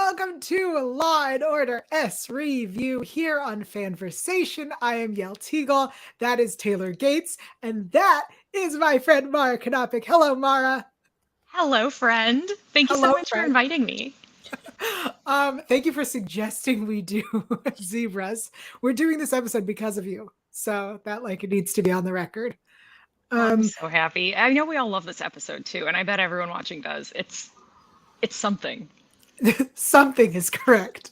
welcome to Law and Order SVU here on FANVERSATION. I am Yael Tygiel, that is Taylor Gates, and that is my friend Mara Knopic. Hello, Mara. Hello, friend. Thank you so much for inviting me. Thank you for suggesting we do zebras. We're doing this episode because of you, so that it needs to be on the record. I'm so happy. I know we all love this episode too, and I bet everyone watching does. It's something. Something is correct.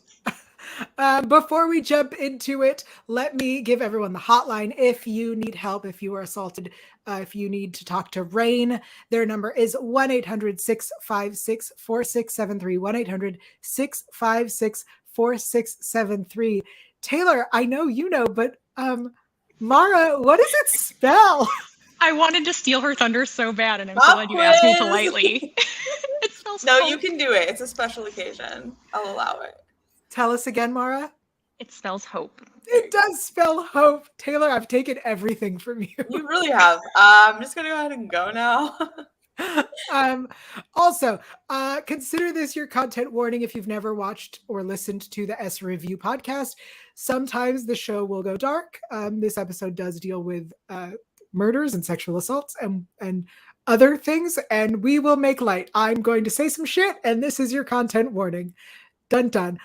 Before we jump into it, let me give everyone the hotline if you need help, if you were assaulted, if you need to talk to RAINN. Their number is 1-800-656-4673, 1-800-656-4673. Taylor, I know you know, but Mara, what does it spell? I wanted to steal her thunder so bad, and I'm so glad you asked me politely. It spells hope. You can do it. It's a special occasion. I'll allow it. Tell us again, Mara. It spells hope. It does spell hope. Taylor, I've taken everything from you. You really have. I'm just going to go ahead and go now. Also, consider this your content warning if you've never watched or listened to the SVU podcast. Sometimes the show will go dark. This episode does deal with murders and sexual assaults and other things, and we will make light. I'm going to say some shit, and this is your content warning. Dun dun.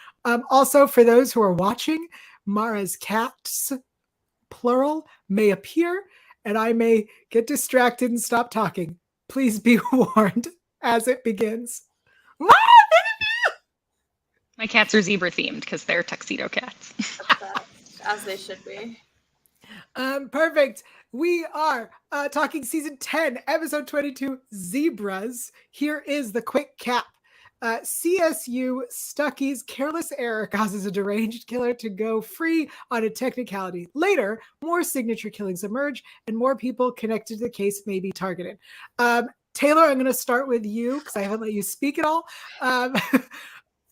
Also, for those who are watching, Mara's cats, plural, may appear, and I may get distracted and stop talking. Please be warned as it begins. My cats are zebra themed because they're tuxedo cats. As they should be. Perfect. We are talking season 10, episode 22, Zebras. Here is the quick cap. CSU Stuckey's careless error causes a deranged killer to go free on a technicality. Later, more signature killings emerge and more people connected to the case may be targeted. Taylor, I'm going to start with you because I haven't let you speak at all.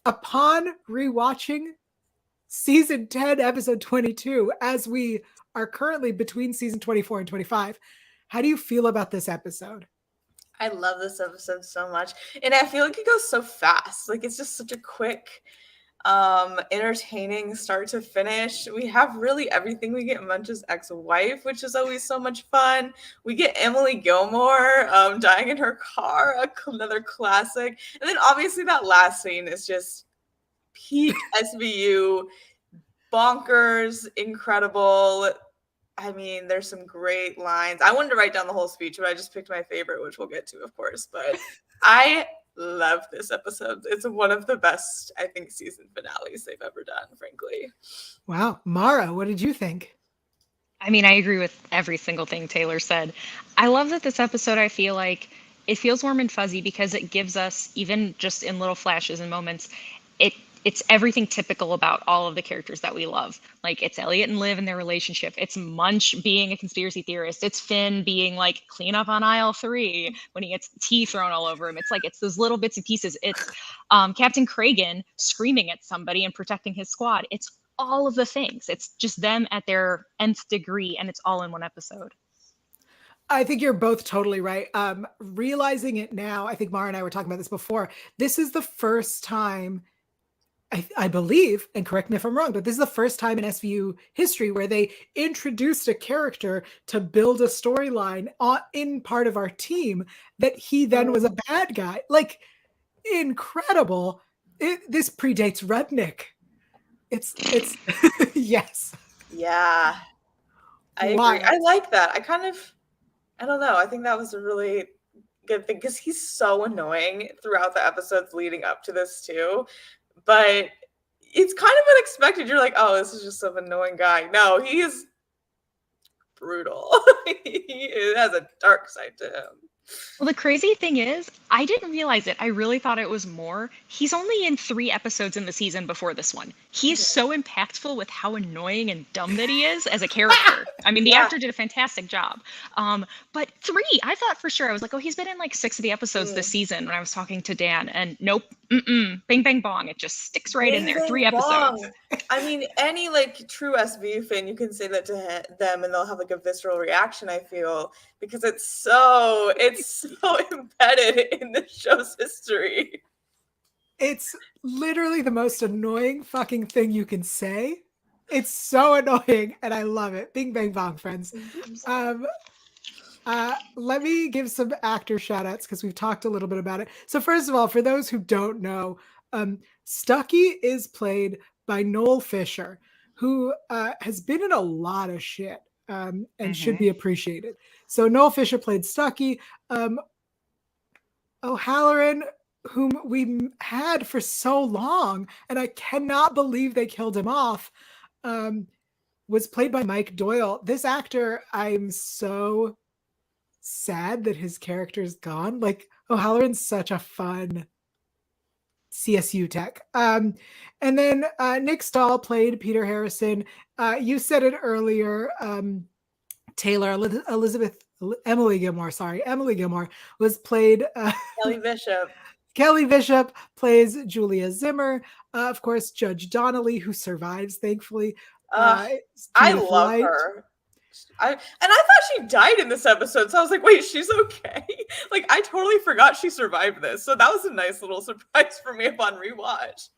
Upon rewatching season 10, episode 22, as we are currently between season 24 and 25, how do you feel about this episode? I love this episode so much. And I feel like it goes so fast. It's just such a quick, entertaining start to finish. We have really everything. We get Munch's ex-wife, which is always so much fun. We get Emily Gilmore dying in her car, another classic. And then obviously that last scene is just peak SVU, bonkers, incredible. I mean, there's some great lines. I wanted to write down the whole speech, but I just picked my favorite, which we'll get to, of course. But I love this episode. It's one of the best, I think, season finales they've ever done, frankly. Wow. Mara, what did you think? I mean, I agree with every single thing Taylor said. I love that this episode, I feel like it feels warm and fuzzy because it gives us, even just in little flashes and moments, it's everything typical about all of the characters that we love. It's Elliot and Liv and their relationship. It's Munch being a conspiracy theorist. It's Finn being clean up on aisle 3 when he gets tea thrown all over him. It's those little bits and pieces. It's Captain Cragen screaming at somebody and protecting his squad. It's all of the things. It's just them at their nth degree, and it's all in one episode. I think you're both totally right. Realizing it now, I think Mara and I were talking about this before. This is the first time, I believe, and correct me if I'm wrong, but this is the first time in SVU history where they introduced a character to build a storyline in part of our team that he then was a bad guy. Incredible. This predates Rudnick. It's yes. Yeah. I agree. I like that. I don't know. I think that was a really good thing because he's so annoying throughout the episodes leading up to this too. But it's kind of unexpected. You're like, oh, this is just some annoying guy. No, he is brutal. He has a dark side to him. Well, the crazy thing is, I didn't realize it. I really thought it was more. He's only in 3 episodes in the season before this one. He is so impactful with how annoying and dumb that he is as a character. I mean, the actor did a fantastic job. But 3, I thought for sure. I was like, oh, he's been in 6 of the episodes this season when I was talking to Dan. And nope, bing, bang, bong. It just sticks right in there. 3 episodes. I mean, any true SVU fan, you can say that to them and they'll have a visceral reaction, I feel, because it's so embedded in the show's history. It's literally the most annoying fucking thing you can say. It's so annoying, and I love it. Bing, bang, bong, friends. Let me give some actor shout outs because we've talked a little bit about it. So first of all, for those who don't know, Stucky is played by Noel Fisher, who has been in a lot of shit and should be appreciated. So Noel Fisher played Stucky. O'Halloran, whom we had for so long, and I cannot believe they killed him off, was played by Mike Doyle. This actor, I'm so sad that his character's gone. Like, O'Halloran's such a fun CSU tech. And then Nick Stahl played Peter Harrison. You said it earlier, Taylor, Emily Gilmore was played Kelly Bishop. Kelly Bishop plays Julia Zimmer. Of course, Judge Donnelly, who survives, thankfully. I love her. I thought she died in this episode, so I was like, wait, she's okay? Like, I totally forgot she survived this. So that was a nice little surprise for me upon rewatch.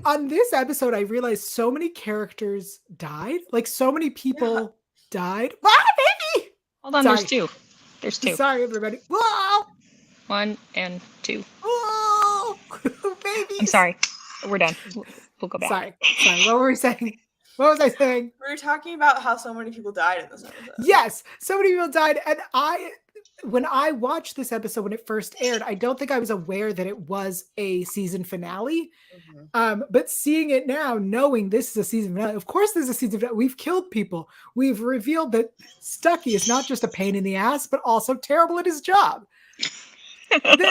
On this episode, I realized so many characters died. Like, so many people died. Ah, baby! Hold on, there's two. There's two. Sorry, everybody. Whoa! 1 and 2. Whoa! Babies! I'm sorry. We're done. We'll go back. Sorry. What were we saying? What was I saying? We were talking about how so many people died in this episode. Yes, so many people died. And when I watched this episode when it first aired, I don't think I was aware that it was a season finale. But seeing it now, knowing this is a season finale, of course there's a season finale. We've killed people. We've revealed that Stucky is not just a pain in the ass, but also terrible at his job. And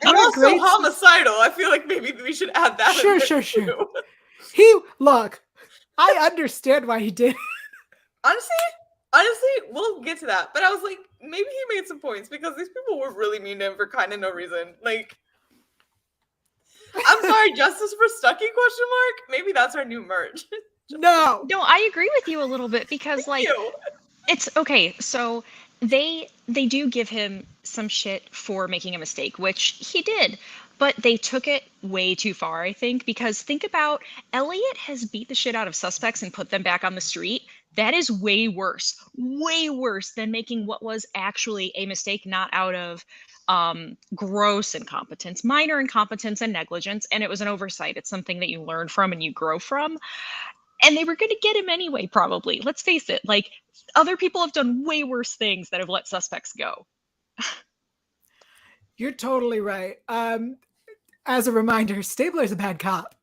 also homicidal. I feel like maybe we should add that. Sure. Look, I understand why he did. Honestly, we'll get to that. But I was like, maybe he made some points because these people were really mean to him for kind of no reason. Like, I'm sorry, justice for Stucky? ? Maybe that's our new merch. No, I agree with you a little bit because it's okay. So they do give him some shit for making a mistake, which he did. But they took it way too far, I think, because think about Elliot has beat the shit out of suspects and put them back on the street. That is way worse than making what was actually a mistake, not out of gross incompetence, minor incompetence and negligence. And it was an oversight. It's something that you learn from and you grow from. And they were going to get him anyway, probably. Let's face it. Like, other people have done way worse things that have let suspects go. You're totally right. As a reminder, Stabler's a bad cop.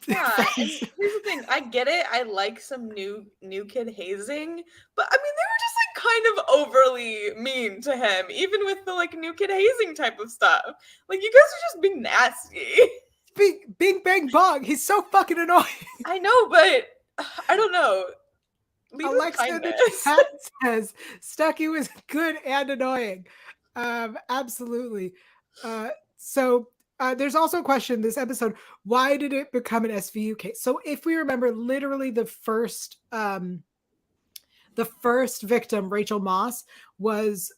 Yeah, and here's the thing. I get it. I like some new kid hazing, but I mean, they were just like kind of overly mean to him, even with the like new kid hazing type of stuff. Like, you guys are just being nasty. Bing bang bong. He's so fucking annoying. I know, but I don't know. Alexa in the chat says Stucky was good and annoying. Absolutely. So there's also a question this episode, why did it become an SVU case? So if we remember, literally the first victim, Rachel Moss, was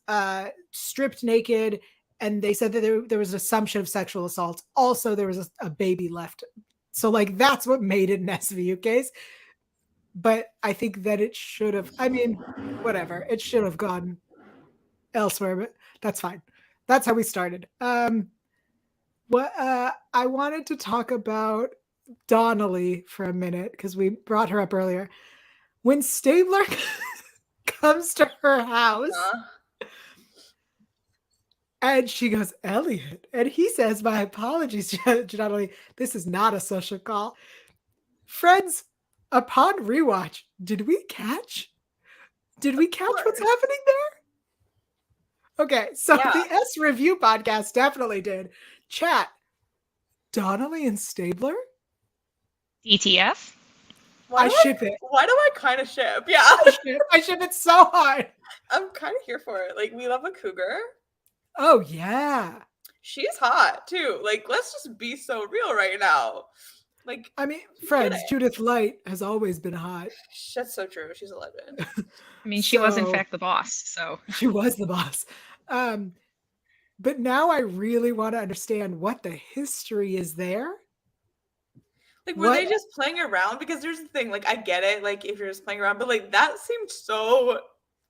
stripped naked, and they said that there was an assumption of sexual assault. Also, there was a baby left. So like, that's what made it an SVU case. But I think that it should have, I mean, whatever. It should have gone elsewhere, but that's fine. That's how we started. I wanted to talk about Donnelly for a minute because we brought her up earlier. When Stabler comes to her house and she goes, Elliot, and he says, my apologies, Judge Donnelly, this is not a social call. Friends, upon rewatch, did we catch what's happening there? Okay, so the S Review podcast definitely did. Chat, Donnelly and Stabler? ETF? I ship it. Why do I kind of ship? Yeah. I ship it so hard. I'm kind of here for it. Like, we love a cougar. Oh, yeah. She's hot, too. Like, let's just be so real right now. Like, I mean, friends, Judith Light has always been hot. That's so true. She's a legend. I mean, she was in fact the boss, so. She was the boss. But now I really want to understand what the history is there. Like, were they just playing around? Because there's the thing, like, I get it, like, if you're just playing around, but, like, that seemed so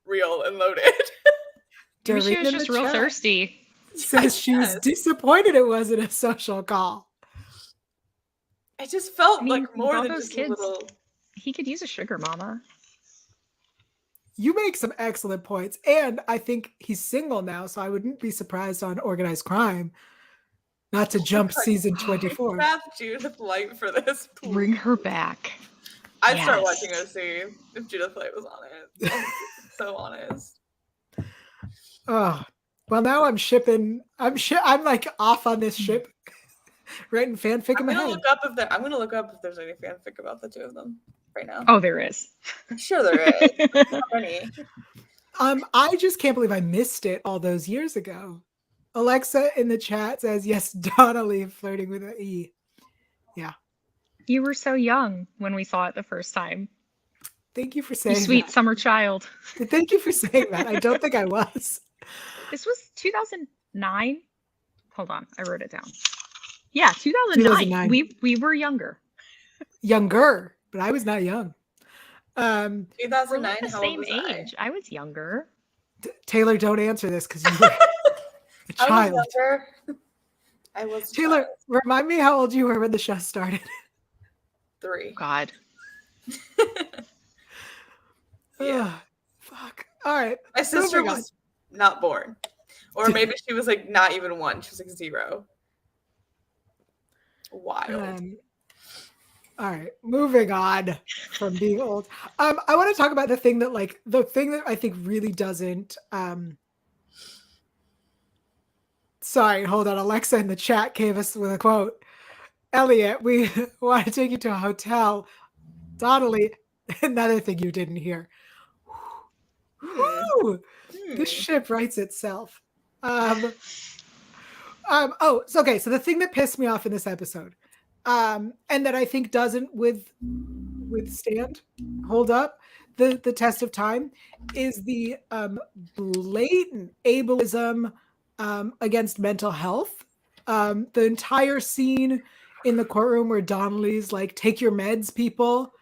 real and loaded. Maybe she Doreen was in just the real chat thirsty. says she was disappointed it wasn't a social call. It just felt I mean, like more all than those just kids, a little. he could use a sugar mama. You make some excellent points. And I think he's single now, so I wouldn't be surprised on organized crime not to jump season 24. Craft Judith Light for this. Please. Bring her back. I'd start watching OC if Judith Light was on it. I'm so honest. Oh, well, now I'm shipping. I'm like off on this ship, writing fanfic in my head. I'm gonna look up if there's any fanfic about the two of them right now. Oh, there is. I'm sure there is. How many? I just can't believe I missed it all those years ago. Alexa in the chat says, yes, Donnelly flirting with an E. Yeah. You were so young when we saw it the first time. Thank you for saying You sweet that. summer child. Thank you for saying that. I don't think I was. This was 2009. Hold on, I wrote it down. Yeah, 2009. We were younger. Younger, but I was not young. 2009. We're like the how same old was age. I was younger. Taylor, don't answer this because you were a child. I was younger. I was. Taylor, remind me how old you were when the show started. 3. God. Yeah. Fuck. All right. My sister was not born. Or maybe she was like not even 1. She was like 0. Wild. All right. Moving on from being old. I want to talk about the thing that I think really doesn't sorry, hold on. Alexa in the chat gave us with a quote. Elliot, we want to take you to a hotel. Donnelly, another thing you didn't hear. This ship writes itself. So the thing that pissed me off in this episode, and that I think doesn't hold up the test of time, is the blatant ableism against mental health. The entire scene in the courtroom where Donnelly's like, take your meds, people.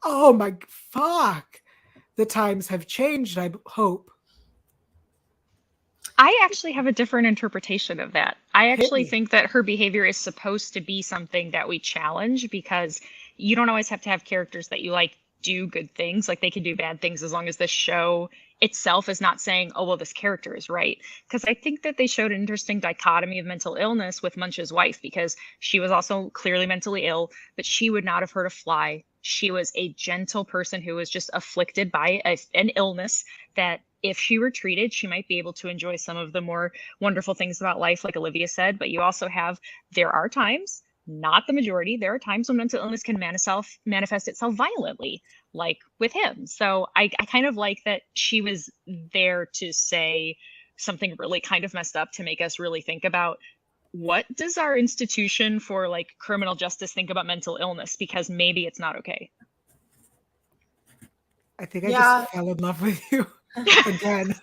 Oh my fuck. The times have changed, I hope. I actually have a different interpretation of that. I actually think that her behavior is supposed to be something that we challenge, because you don't always have to have characters that you like do good things. Like, they can do bad things as long as the show itself is not saying, oh, well, this character is right. Because I think that they showed an interesting dichotomy of mental illness with Munch's wife, because she was also clearly mentally ill, but she would not have hurt a fly. She was a gentle person who was just afflicted by an illness that, if she were treated, she might be able to enjoy some of the more wonderful things about life, like Olivia said. But you also have, there are times, not the majority, there are times when mental illness can manifest itself violently, like with him. So I kind of like that she was there to say something really kind of messed up, to make us really think about, what does our institution for like criminal justice think about mental illness? Because maybe it's not okay. I think I just fell in love with you again.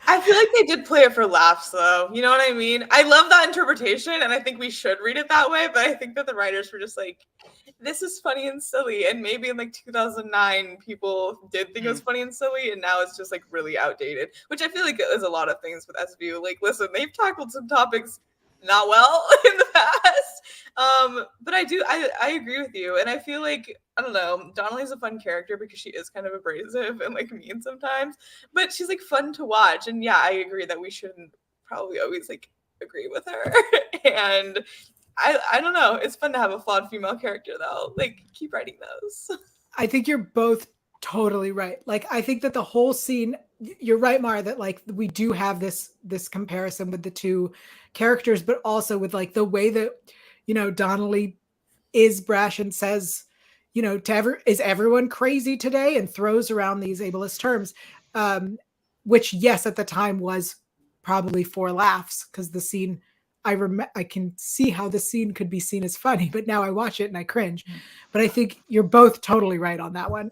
I feel like they did play it for laughs, though. You know what I mean? I love that interpretation, and I think we should read it that way. But I think that the writers were just like, this is funny and silly. And maybe in like 2009, people did think it was funny and silly, and now it's just like really outdated, which I feel like is a lot of things with SVU. Like, listen, they've tackled some topics not well in the past. But I agree with you. And I feel like, I don't know, Donnelly's a fun character because she is kind of abrasive and like mean sometimes, but she's like fun to watch. And yeah, I agree that we shouldn't probably always like agree with her. And I don't know. It's fun to have a flawed female character though. Like, keep writing those. I think you're both totally right. Like, I think that the whole scene, you're right, Mara, that like we do have this comparison with the two characters, but also with like the way that, you know, Donnelly is brash and says, you know, is everyone crazy today, and throws around these ableist terms, which yes, at the time was probably for laughs, because the scene, I can see how the scene could be seen as funny, but now I watch it and I cringe. But I think you're both totally right on that one.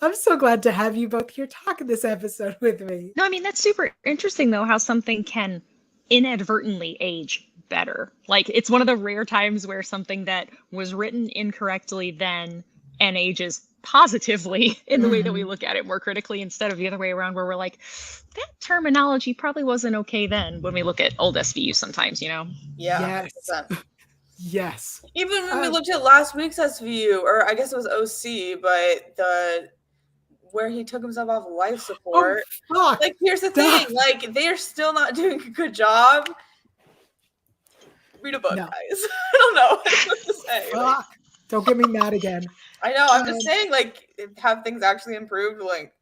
I'm so glad to have you both here talking this episode with me. No, I mean, that's super interesting, though, how something can inadvertently age better. Like, it's one of the rare times where something that was written incorrectly then and ages positively in the way that we look at it more critically, instead of the other way around, where we're like, that terminology probably wasn't okay then, when we look at old SVU sometimes, you know? Yeah. Yes. 100%. Yes. Even when we looked at last week's SVU, or I guess it was OC, but where he took himself off life support. Oh, fuck. Like, here's the thing. Like, they're still not doing a good job. Read a book, No. guys. I don't know what to say. Like, Fuck. Don't get me mad again. I know. I'm just saying, like, have things actually improved? Like,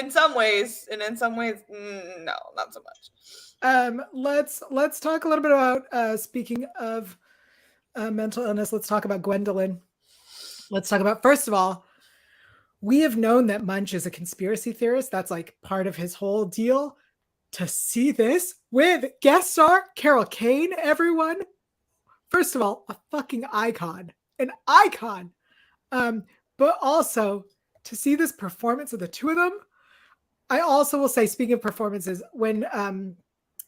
in some ways, and in some ways, no, not so much. Let's talk a little bit about speaking of mental illness. Let's talk about Gwendolyn. Let's talk about, first of all, we have known that Munch is a conspiracy theorist. That's like part of his whole deal. To see this with guest star Carol Kane, everyone. First of all, a fucking icon, an icon. But also to see this performance of the two of them. I also will say, speaking of performances, when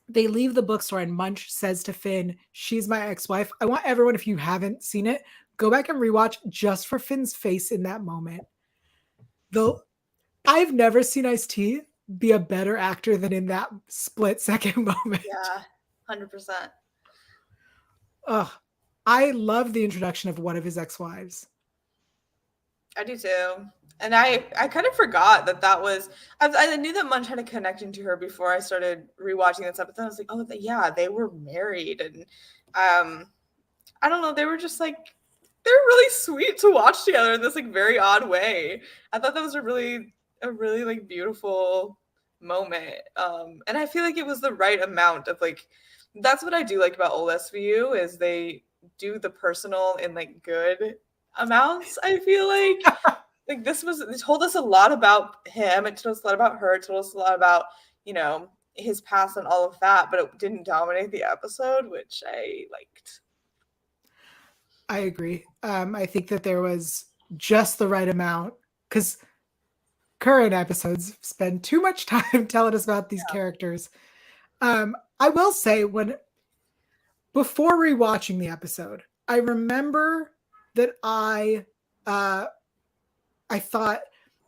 they leave the bookstore and Munch says to Finn, "She's my ex-wife." I want everyone, if you haven't seen it, go back and rewatch just for Finn's face in that moment. Though I've never seen Ice-T be a better actor than in that split-second moment. Yeah, 100%. Ugh. I love the introduction of one of his ex-wives. I do too. And I kind of forgot that was, I knew that Munch had a connection to her before I started rewatching this episode. I was like, oh yeah, they were married. And I don't know, they were just like, they're really sweet to watch together in this like very odd way. I thought that was a really like beautiful moment. And I feel like it was the right amount of like, that's what I do like about old SVU is they do the personal in like good amounts. I feel like like it told us a lot about him, it told us a lot about her, it told us a lot about, you know, his past and all of that, but it didn't dominate the episode, which I liked. I agree. I think that there was just the right amount, because current episodes spend too much time telling us about these characters. I will say, before rewatching the episode, I remember that I thought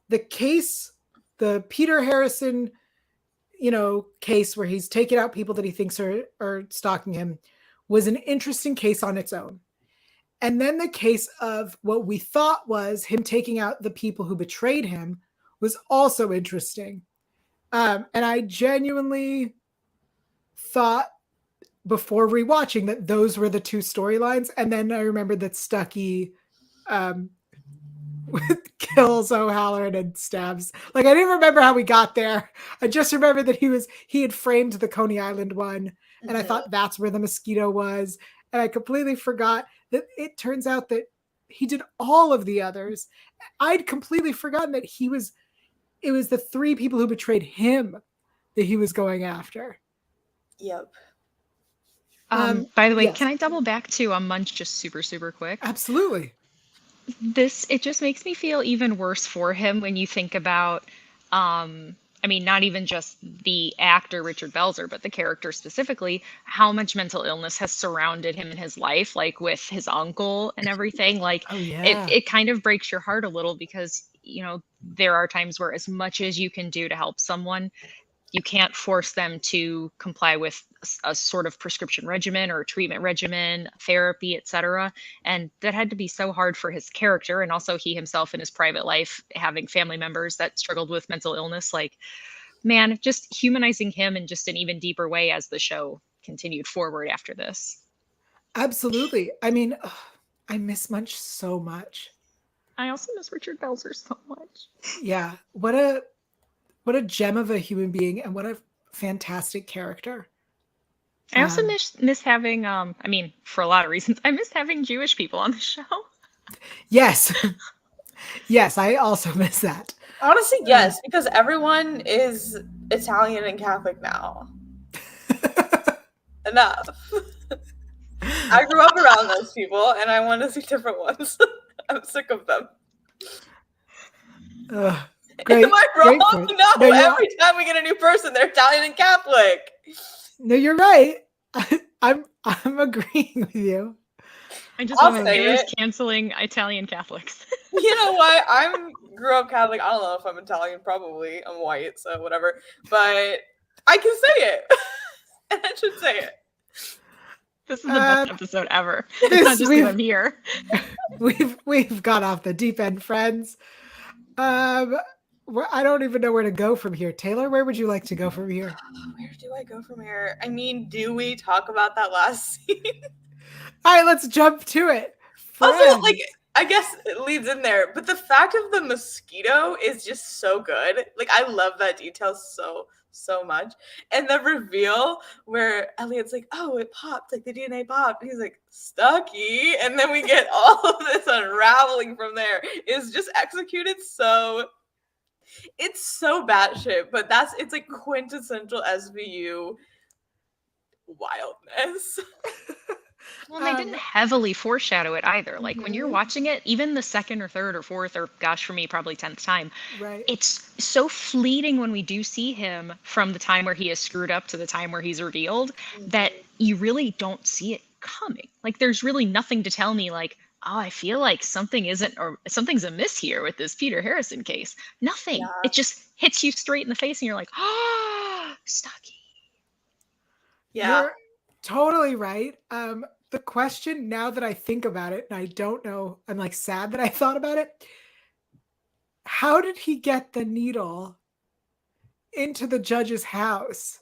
the case, the Peter Harrison, case where he's taking out people that he thinks are stalking him, was an interesting case on its own. And then the case of what we thought was him taking out the people who betrayed him was also interesting. And I genuinely thought before rewatching that those were the two storylines. And then I remembered that Stuckey kills O'Halloran and stabs. Like, I didn't remember how we got there. I just remember that he had framed the Coney Island one. And I thought that's where the mosquito was. And I completely forgot that it turns out that he did all of the others. I'd completely forgotten that it was the three people who betrayed him that he was going after. Yep. By the way, yes. Can I double back to Munch just super, super quick? Absolutely. It just makes me feel even worse for him when you think about, not even just the actor Richard Belzer, but the character specifically, how much mental illness has surrounded him in his life, like with his uncle and everything. Like, oh, yeah. it kind of breaks your heart a little because, there are times where as much as you can do to help someone, you can't force them to comply with a sort of prescription regimen or a treatment regimen, therapy, etc. And that had to be so hard for his character. And also he himself in his private life, having family members that struggled with mental illness. Like, man, just humanizing him in just an even deeper way as the show continued forward after this. Absolutely. I mean, I miss Munch so much. I also miss Richard Belzer so much. Yeah. What a gem of a human being, and what a fantastic character. I also miss having, for a lot of reasons, I miss having Jewish people on the show. Yes. Yes, I also miss that. Honestly, yes, because everyone is Italian and Catholic now. Enough. I grew up around those people, and I want to see different ones. I'm sick of them. Great. Am I Great wrong? point. No, every time we get a new person, they're Italian and Catholic. No, you're right. I'm agreeing with you. I just I'll love say Taylor's it. canceling Italian Catholics. You know what? Grew up Catholic. I don't know if I'm Italian. Probably. I'm white, so whatever. But I can say it, and I should say it. This is the best episode ever. It's This not just because I'm here. We've gone off the deep end, friends. I don't even know where to go from here. Taylor, where would you like to go from here? Where do I go from here? I mean, do we talk about that last scene? All right, let's jump to it. Also, like, I guess it leads in there, but the fact of the mosquito is just so good. Like, I love that detail so much. And the reveal where Elliot's like, oh, it popped, like the DNA popped. And he's like, Stucky. And then we get all of this unraveling from there. Is just executed so, it's so batshit, but it's like quintessential SVU wildness. Well, they didn't heavily foreshadow it either. Like when you're watching it, even the second or third or fourth or gosh, for me, probably 10th time, right. It's so fleeting when we do see him from the time where he is screwed up to the time where he's revealed that you really don't see it coming. Like there's really nothing to tell me like, oh, I feel like something's amiss here with this Peter Harrison case. Nothing. Yeah. It just hits you straight in the face and you're like, oh, Stucky. Yeah. You're totally right. The question, now that I think about it, and I don't know, I'm like sad that I thought about it. How did he get the needle into the judge's house?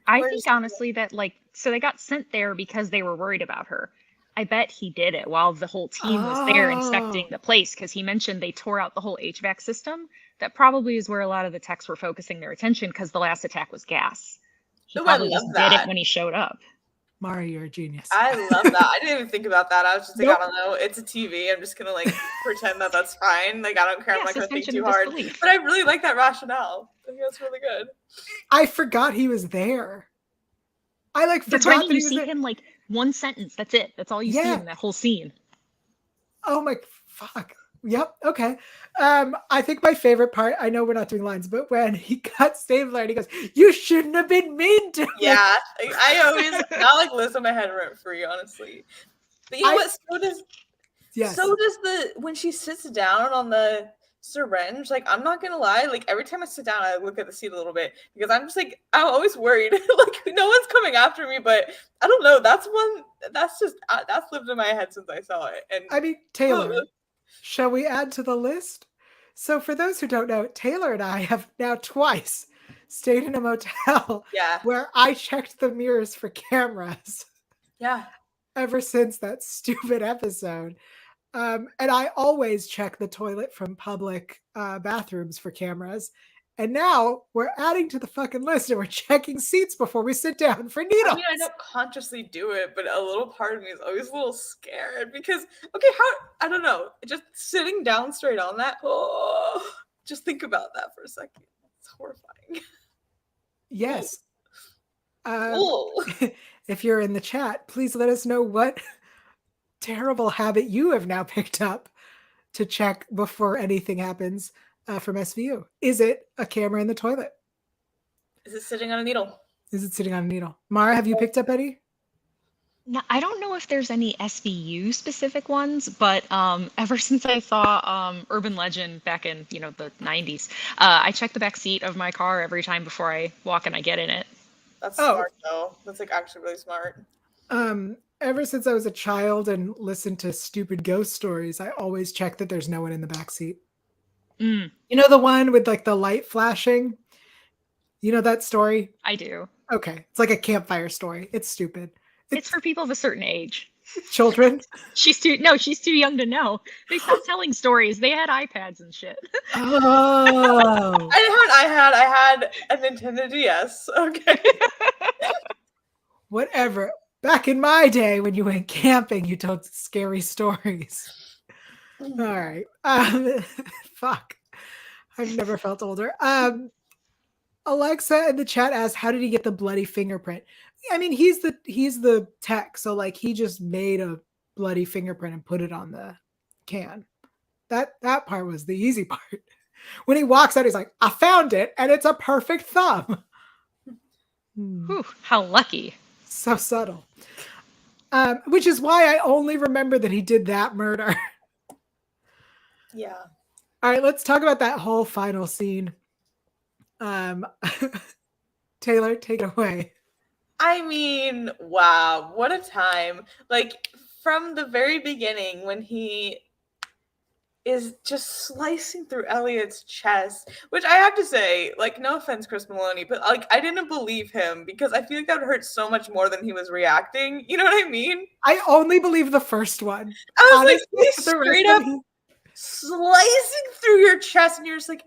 I think honestly that so they got sent there because they were worried about her. I bet he did it while the whole team was there inspecting the place because he mentioned they tore out the whole HVAC system. That probably is where a lot of the techs were focusing their attention because the last attack was gas. He probably just did it when he showed up. Mara, you're a genius. I love that. I didn't even think about that. I was just like, I don't know. It's a TV. I'm just going to like pretend that that's fine. Like, I don't care. I'm not going to think too hard. But I really like that rationale. I think that's really good. I forgot he was there. That's right. You see him like one sentence. That's it. That's all you see in that whole scene. Oh my fuck. Yep. Okay. I think my favorite part, I know we're not doing lines, but when he got Stabler and he goes, you shouldn't have been mean to me. Yeah. I always not like lives in my head rent free, honestly. But you know what? So does when she sits down on the syringe, like I'm not gonna lie, like every time I sit down I look at the seat a little bit because I'm just like I'm always worried like no one's coming after me, but I don't know, that's lived in my head since I saw it. And I mean, Taylor, shall we add to the list? So for those who don't know, Taylor and I have now twice stayed in a motel where I checked the mirrors for cameras ever since that stupid episode. And I always check the toilet from public bathrooms for cameras. And now we're adding to the fucking list and we're checking seats before we sit down for needles. I mean, I don't consciously do it, but a little part of me is always a little scared because, okay, I don't know, just sitting down straight on that, just think about that for a second. It's horrifying. Yes. If you're in the chat, please let us know what terrible habit you have now picked up to check before anything happens from SVU. Is it a camera in the toilet? Is it sitting on a needle? Is it sitting on a needle? Mara, have you picked up any? No, I don't know if there's any SVU specific ones, but ever since I saw Urban Legend back in the 90s, I check the back seat of my car every time before I walk and I get in it. That's smart though. That's like actually really smart. Ever since I was a child and listened to stupid ghost stories, I always check that there's no one in the back seat. You know the one with like the light flashing? You know that story? I do. Okay. It's like a campfire story. It's stupid. It's for people of a certain age. Children? She's too young to know. They stopped telling stories. They had iPads and shit. Oh. I had a Nintendo DS. Okay. Whatever. Back in my day when you went camping, you told scary stories. All right. Fuck. I've never felt older. Alexa in the chat asked, how did he get the bloody fingerprint? I mean, he's the tech, so like he just made a bloody fingerprint and put it on the can. That part was the easy part. When he walks out, he's like, I found it, and it's a perfect thumb. Whew, how lucky. So subtle. Which is why I only remember that he did that murder. Yeah. All right, let's talk about that whole final scene. Taylor, take it away. I mean, wow, what a time. Like, from the very beginning, when he is just slicing through Elliot's chest, which I have to say, like, no offense, Chris Maloney, but, like, I didn't believe him because I feel like that would hurt so much more than he was reacting. You know what I mean? I only believe the first one. I was Honestly, like, he's the rest straight of up it- slicing through your chest, and you're just like,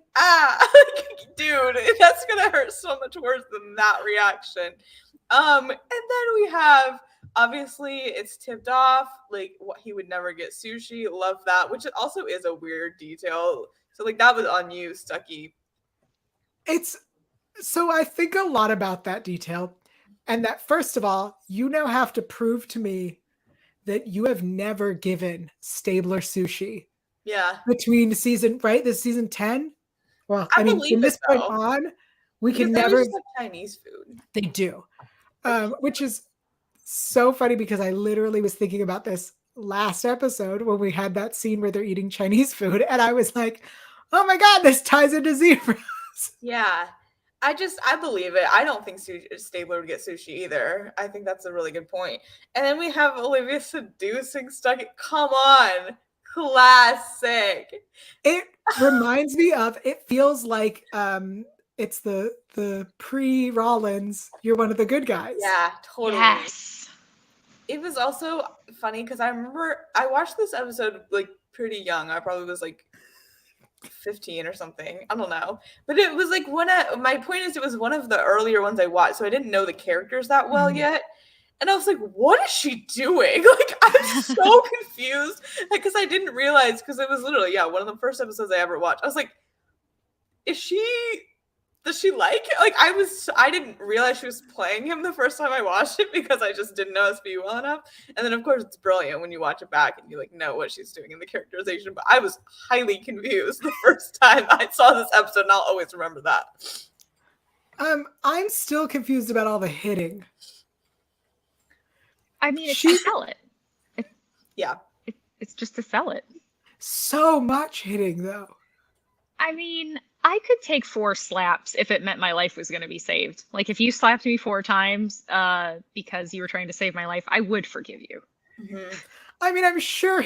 dude, that's gonna hurt so much worse than that reaction. And then we have, obviously, it's tipped off, like, what he would never get sushi. Love that, which also is a weird detail. So, like, that was on you, Stucky. So I think a lot about that detail, and that first of all, you now have to prove to me that you have never given Stabler sushi Yeah. between this is season 10. Well, I I mean, believe from this it, point though. on, we Because can they never. always have Chinese food. They do, which is so funny because I literally was thinking about this last episode when we had that scene where they're eating Chinese food, and I was like, "Oh my god, this ties into Zebras." Yeah. I believe it. I don't think Stabler would get sushi either. I think that's a really good point. And then we have Olivia seducing Stucky. Come on. Classic. It reminds me of. It feels like it's the pre-Rollins. You're one of the good guys. Yeah, totally. Yes. It was also funny because I remember I watched this episode like pretty young. I probably was like 15 or something. I don't know. But it was like my point is it was one of the earlier ones I watched, so I didn't know the characters that well yet. And I was like, what is she doing? Like, I'm so confused. Because I didn't realize, because it was literally, one of the first episodes I ever watched. I was like, does she like it? Like, I didn't realize she was playing him the first time I watched it because I just didn't know SVU well enough. And then, of course, it's brilliant when you watch it back and you, like, know what she's doing in the characterization. But I was highly confused the first time I saw this episode, and I'll always remember that. I'm still confused about all the hitting. I mean, it's to sell it. It's just to sell it. So much hitting, though. I mean, I could take 4 slaps if it meant my life was going to be saved. Like, if you slapped me 4 times because you were trying to save my life, I would forgive you. Mm-hmm. I mean, I'm sure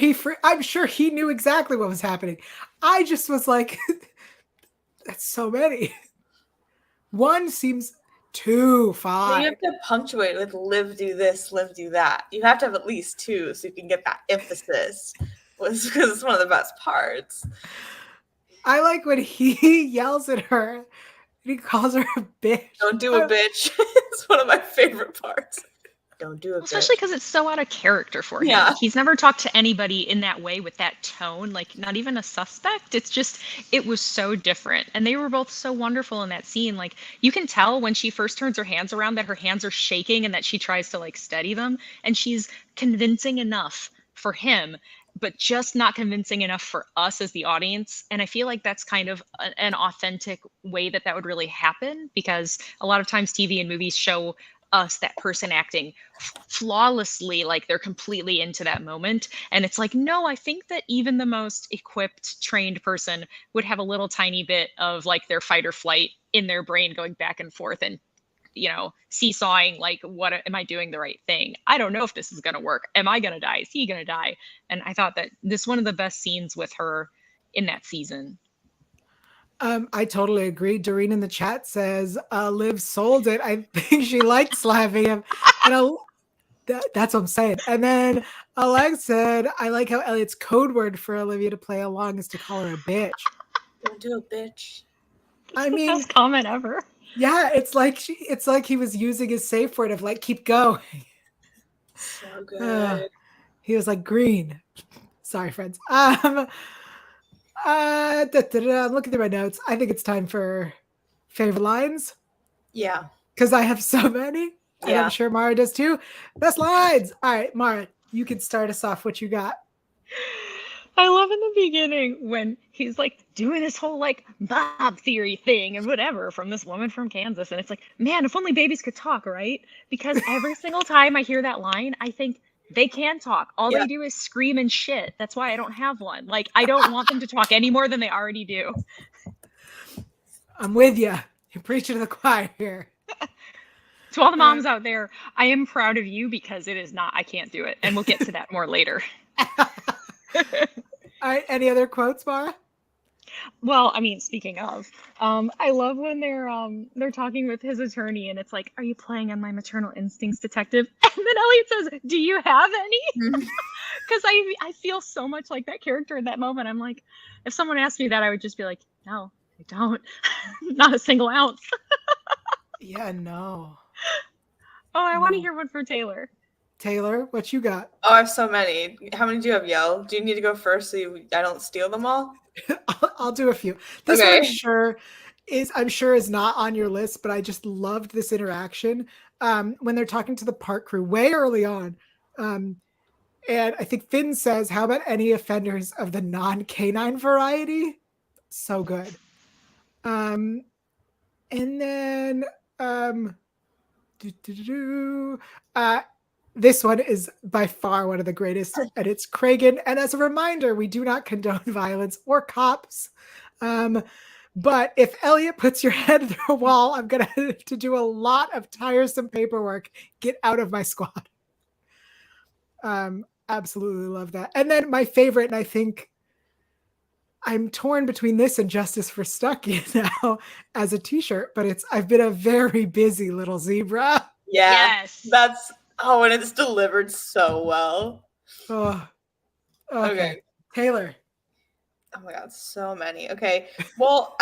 he knew exactly what was happening. I just was like, that's so many. 1 seems too far. You have to punctuate with live, do this, live, do that. You have to have at least 2 so you can get that emphasis. Because it's one of the best parts. I like when he yells at her and he calls her a bitch. Don't do a bitch. It's one of my favorite parts. Don't do a bitch. Especially because it's so out of character for him. Yeah. He's never talked to anybody in that way with that tone, like not even a suspect. It was so different. And they were both so wonderful in that scene. Like, you can tell when she first turns her hands around that her hands are shaking and that she tries to like steady them. And she's convincing enough for him, but just not convincing enough for us as the audience. And I feel like that's kind of an authentic way that would really happen, because a lot of times TV and movies show us that person acting flawlessly, like they're completely into that moment. And it's like, no, I think that even the most equipped, trained person would have a little tiny bit of like their fight or flight in their brain going back and forth and, you know, seesawing, like, what am I doing the right thing? I don't know if this is going to work. Am I going to die? Is he going to die? And I thought that this is one of the best scenes with her in that season. I totally agree. Doreen in the chat says, Liv sold it. I think she liked slapping him. And that's what I'm saying. And then Alex said, I like how Elliot's code word for Olivia to play along is to call her a bitch. Don't do a bitch. I mean, best comment ever. Yeah, it's like he was using his safe word of like, keep going. So good. He was like, green. Sorry, friends. I'm looking through my notes. I think it's time for favorite lines. Yeah. Because I have so many. And I'm sure Mara does too. Best lines. All right, Mara, you can start us off. What you got? I love in the beginning when he's like doing this whole like Bob theory thing and whatever from this woman from Kansas. And it's like, man, if only babies could talk, right? Because every single time I hear that line, I think they can talk. All Yeah. they do is scream and shit. That's why I don't have one. Like, I don't want them to talk any more than they already do. I'm with you. You're preaching to the choir here. To all the moms out there, I am proud of you because it is not, I can't do it. And we'll get to that more later. All right. Any other quotes, Mara? Well, I mean, speaking of, I love when they're talking with his attorney and it's like, are you playing on my maternal instincts, detective? And then Elliot says, do you have any? Because I feel so much like that character in that moment. I'm like, if someone asked me that, I would just be like, no, I don't. Not a single ounce. Yeah, no. Oh, I want to hear one for Taylor. Taylor, what you got? Oh, I have so many. How many do you have, Yael? Do you need to go first so I don't steal them all? I'll do a few. This Okay. one I'm sure is not on your list, but I just loved this interaction when they're talking to the park crew way early on. And I think Finn says, how about any offenders of the non-canine variety? So good. And then this one is by far one of the greatest, and it's Kragan. And as a reminder, we do not condone violence or cops. But if Elliot puts your head through a wall, I'm going to have to do a lot of tiresome paperwork. Get out of my squad. Absolutely love that. And then my favorite, and I think I'm torn between this and Justice for Stucky now as a t-shirt, but I've been a very busy little zebra. Yeah. Yes. And it's delivered so well. Oh, Okay. Taylor. Oh my God, so many. Okay. Well,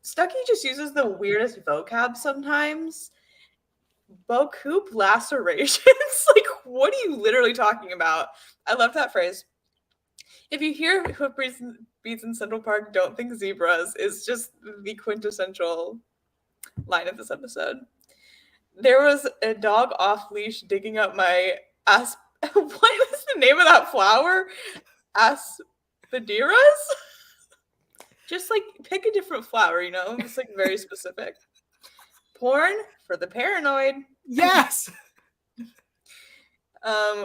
Stucky just uses the weirdest vocab sometimes. Bocoup lacerations. Like, what are you literally talking about? I love that phrase. If you hear hoof beats in Central Park, don't think zebras is just the quintessential line of this episode. There was a dog off leash digging up my what is the name of that flower? Aspadiras? Just like pick a different flower, It's like very specific. Porn for the paranoid. Yes.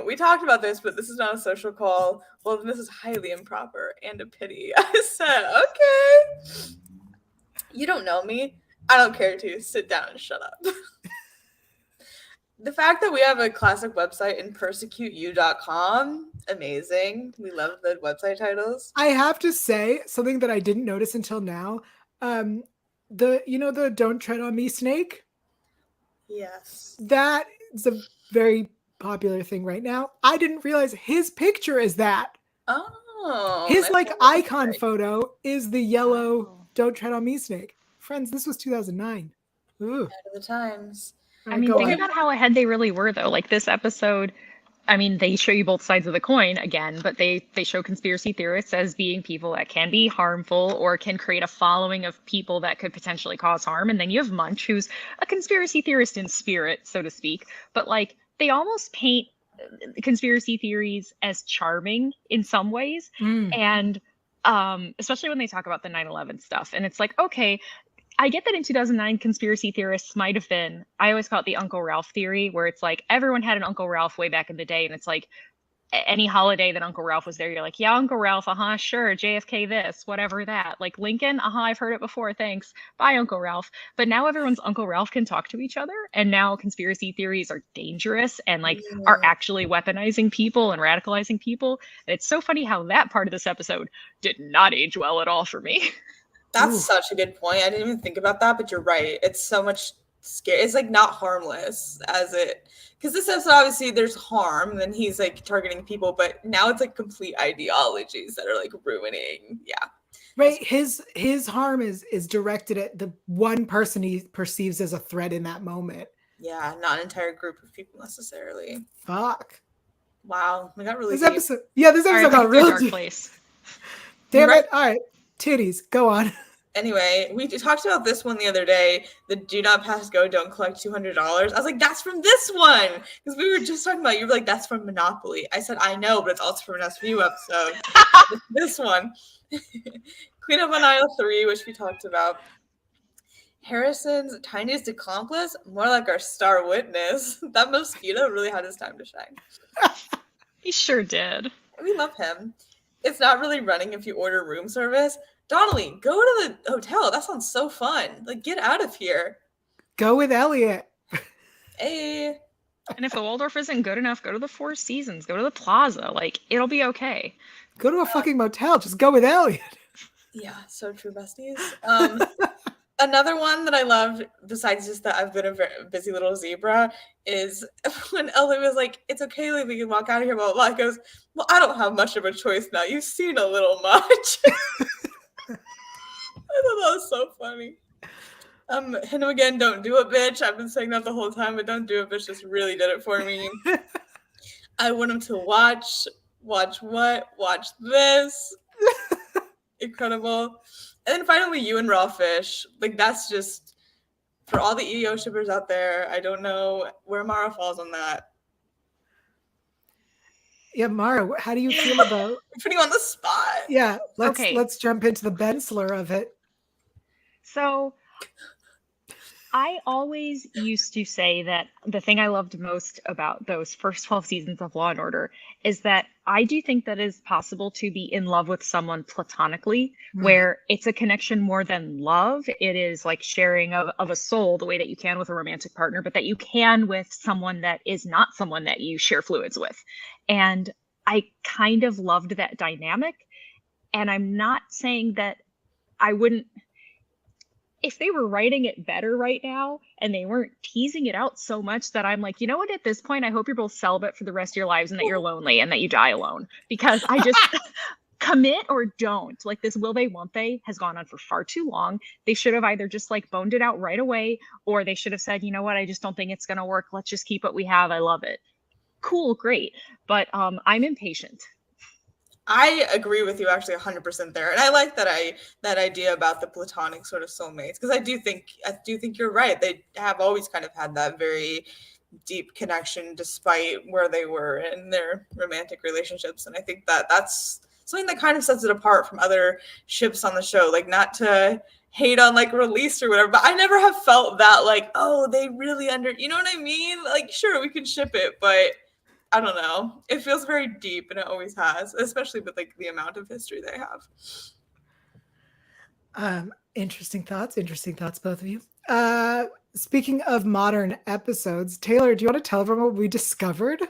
We talked about this, but this is not a social call. Well, this is highly improper and a pity. I said, okay. You don't know me. I don't care to. Sit down and shut up. The fact that we have a classic website in persecuteyou.com, amazing. We love the website titles. I have to say something that I didn't notice until now. The Don't Tread on Me snake? Yes. That is a very popular thing right now. I didn't realize his picture is that. Oh. His icon photo is the yellow Don't Tread on Me snake. Friends, this was 2009. Ooh. Ahead of the times. I mean, think about how ahead they really were, though. Like this episode, I mean, they show you both sides of the coin again, but they show conspiracy theorists as being people that can be harmful or can create a following of people that could potentially cause harm. And then you have Munch, who's a conspiracy theorist in spirit, so to speak. But like, they almost paint conspiracy theories as charming in some ways. And especially when they talk about the 9/11 stuff. And it's like, okay, I get that in 2009, conspiracy theorists might have been, I always call it the Uncle Ralph theory, where it's like everyone had an Uncle Ralph way back in the day. And it's like any holiday that Uncle Ralph was there, you're like, yeah, Uncle Ralph, sure, JFK this, whatever that. Like Lincoln, I've heard it before, thanks. Bye, Uncle Ralph. But now everyone's Uncle Ralph can talk to each other. And now conspiracy theories are dangerous and are actually weaponizing people and radicalizing people. And it's so funny how that part of this episode did not age well at all for me. That's such a good point. I didn't even think about that, but you're right. It's so much scary. It's like not harmless because this episode, obviously there's harm and then he's like targeting people, but now it's like complete ideologies that are like ruining. Yeah. Right. His harm is directed at the one person he perceives as a threat in that moment. Yeah. Not an entire group of people necessarily. Fuck. Wow. We got really this deep. episode got real dark deep. place. Damn it. All right. Titties. Go on. Anyway, we talked about this one the other day. The do not pass go, don't collect $200. I was like, that's from this one. Because we were just talking about, you were like, that's from Monopoly. I said, I know, but it's also from an SVU episode. This one. Clean Up on Aisle 3, which we talked about. Harrison's tiniest accomplice, more like our star witness. That mosquito really had his time to shine. He sure did. We love him. It's not really running if you order room service. Donnelly, go to the hotel. That sounds so fun. Like, get out of here. Go with Elliot. Hey. And if the Waldorf isn't good enough, go to the Four Seasons. Go to the Plaza. Like, it'll be okay. Go to a fucking motel. Just go with Elliot. Yeah, so true, besties. Another one that I loved, besides just that I've been a very busy little zebra, is when Ellie was like, it's okay, like, we can walk out of here, blah, blah, blah. He goes, well, I don't have much of a choice now. You've seen a little much. I thought that was so funny. Him again, don't do it, bitch. I've been saying that the whole time, but don't do it, bitch. Just really did it for me. I want him to watch what? Watch this. Incredible. And then finally, you and Raw Fish. Like, that's just, for all the EO shippers out there, I don't know where Mara falls on that. Yeah, Mara, how do you feel about... Putting you on the spot. Yeah, let's jump into the Bensler of it. So I always used to say that the thing I loved most about those first 12 seasons of Law and Order is that I do think that it is possible to be in love with someone platonically, where it's a connection more than love. It is like sharing of a soul the way that you can with a romantic partner, but that you can with someone that is not someone that you share fluids with. And I kind of loved that dynamic. And I'm not saying that I wouldn't, if they were writing it better right now and they weren't teasing it out so much that I'm like, you know what, at this point, I hope you're both celibate for the rest of your lives and that you're lonely and that you die alone, because I just commit or don't. Like, this will they, won't they has gone on for far too long. They should have either just like boned it out right away, or they should have said, you know what, I just don't think it's going to work. Let's just keep what we have. I love it. Cool. Great. But I'm impatient. I agree with you actually 100% there. And I like that idea about the platonic sort of soulmates, because I do think you're right. They have always kind of had that very deep connection despite where they were in their romantic relationships. And I think that that's something that kind of sets it apart from other ships on the show. Like, not to hate on like Release or whatever, but I never have felt that like, oh, they really you know what I mean? Like, sure, we can ship it, but I don't know. It feels very deep, and it always has, especially with like the amount of history they have. Interesting thoughts, both of you. Speaking of modern episodes, Taylor, do you want to tell everyone what we discovered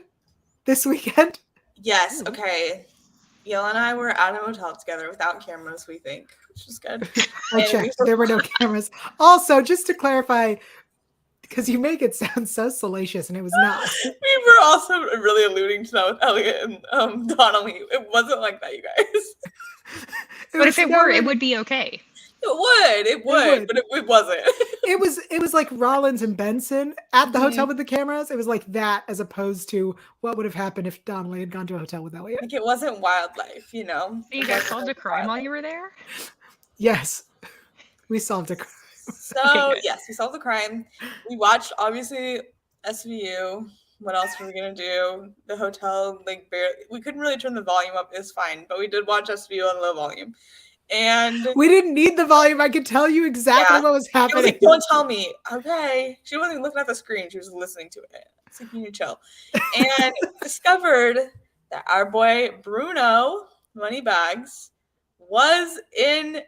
this weekend? Yes. Okay. Yael and I were at a motel together without cameras, we think, which is good. I checked. There were no cameras. Also, just to clarify, because you make it sound so salacious, and it was not. We were also really alluding to that with Elliot and Donnelly. It wasn't like that, you guys. But if it were, it would be okay. It would, but it wasn't. It was like Rollins and Benson at the hotel with the cameras. It was like that, as opposed to what would have happened if Donnelly had gone to a hotel with Elliot. Like, it wasn't wildlife, you know. So you guys solved a crime while you were there? Yes, we solved a crime. So okay, yes, we solved the crime. We watched, obviously, SVU. What else were we gonna do? The hotel, like, barely, we couldn't really turn the volume up. It's fine, but we did watch SVU on low volume, and we didn't need the volume. I could tell you exactly what was happening. Was like, don't tell me. Okay, she wasn't even looking at the screen; she was listening to it. It's like, you need to chill. And discovered that our boy Bruno Moneybags was in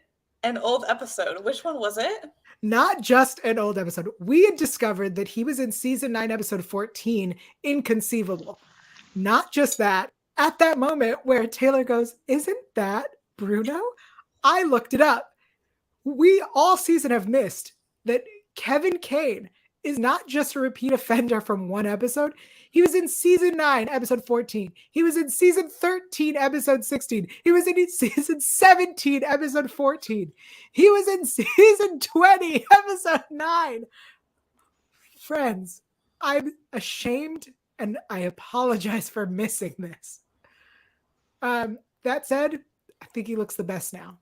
an old episode. Which one was it? Not just an old episode. We had discovered that he was in season 9, episode 14, Inconceivable. Not just that. At that moment where Taylor goes, isn't that Bruno? I looked it up. We all season have missed that Kevin Kane is not just a repeat offender from one episode. He was in season 9, episode 14. He was in season 13, episode 16. He was in season 17, episode 14. He was in season 20, episode 9. Friends, I'm ashamed and I apologize for missing this. That said, I think he looks the best now.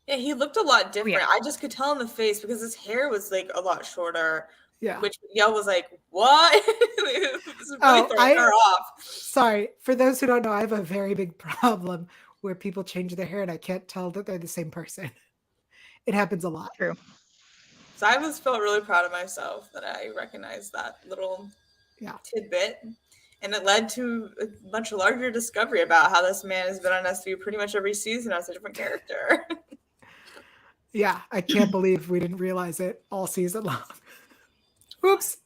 Yeah, he looked a lot different. yeah. I just could tell in the face because his hair was like a lot shorter. Yeah. Which Yael was like, "What?" This is really Oh, throwing her off. sorry. For those who don't know, I have a very big problem where people change their hair and I can't tell that they're the same person. It happens a lot. True. So I felt really proud of myself that I recognized that little tidbit. And it led to a much larger discovery about how this man has been on SVU pretty much every season as a different character. Yeah, I can't believe we didn't realize it all season long. Oops.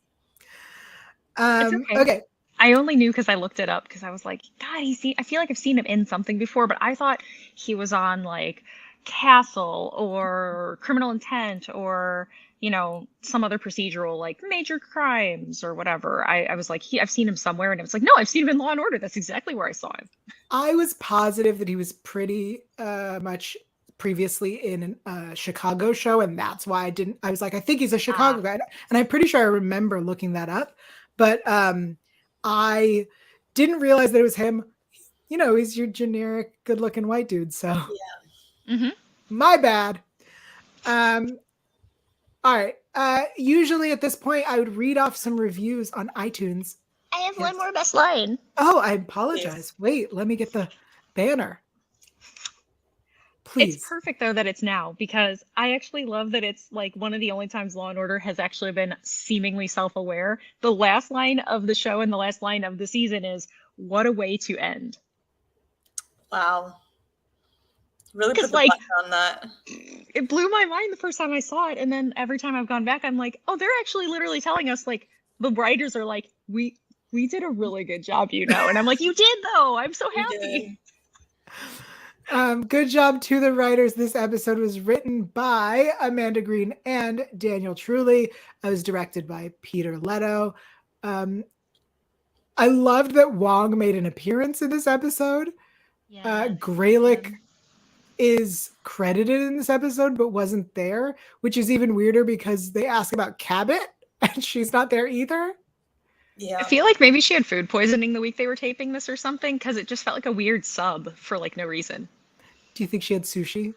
It's okay. I only knew because I looked it up because I was like, God, I feel like I've seen him in something before, but I thought he was on like Castle or Criminal Intent or, you know, some other procedural like Major Crimes or whatever. I was like, I've seen him somewhere, and it was like, no, I've seen him in Law and Order. That's exactly where I saw him. I was positive that he was pretty much previously in a Chicago show, and that's why I was like, I think he's a Chicago guy, and I'm pretty sure I remember looking that up, but I didn't realize that it was him. You know, he's your generic good-looking white dude, so my bad. All right. Usually at this point, I would read off some reviews on iTunes. I have one more best line. Oh, I apologize. Yes. Wait, let me get the banner. Please. It's perfect, though, that it's now, because I actually love that it's like one of the only times Law and Order has actually been seemingly self-aware. The last line of the show and the last line of the season is, "What a way to end." Wow. Really put the button on that. It blew my mind the first time I saw it, and then every time I've gone back, I'm like, oh, they're actually literally telling us, like, the writers are like, we did a really good job, you know. And I'm like, you did, though. I'm so happy. Good job to the writers. This episode was written by Amanda Green and Daniel Truly. It was directed by Peter Leto. I loved that Wong made an appearance in this episode. Yes. Graylick is credited in this episode but wasn't there, which is even weirder because they ask about Cabot and she's not there either. Yeah, I feel like maybe she had food poisoning the week they were taping this or something, because it just felt like a weird sub for like no reason. Do you think she had sushi?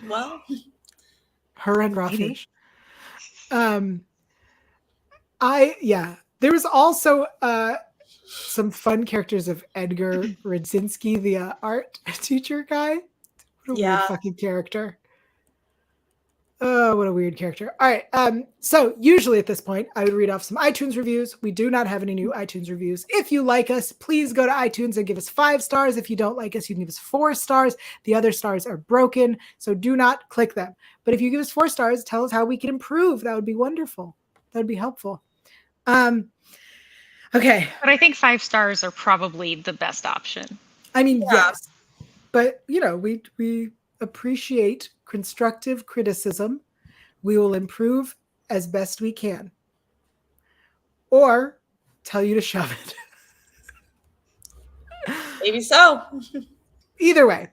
Well, her and raw fish. There was also some fun characters of Edgar Radzinski, the art teacher guy. What a weird fucking character. Oh, what a weird character. All right. So usually at this point, I would read off some iTunes reviews. We do not have any new iTunes reviews. If you like us, please go to iTunes and give us 5 stars. If you don't like us, you can give us 4 stars. The other stars are broken, so do not click them. But if you give us 4 stars, tell us how we can improve. That would be wonderful. That would be helpful. Okay. But I think 5 stars are probably the best option. I mean, yes. But, you know, we appreciate constructive criticism. We will improve as best we can. Or tell you to shove it. Maybe so. Either way.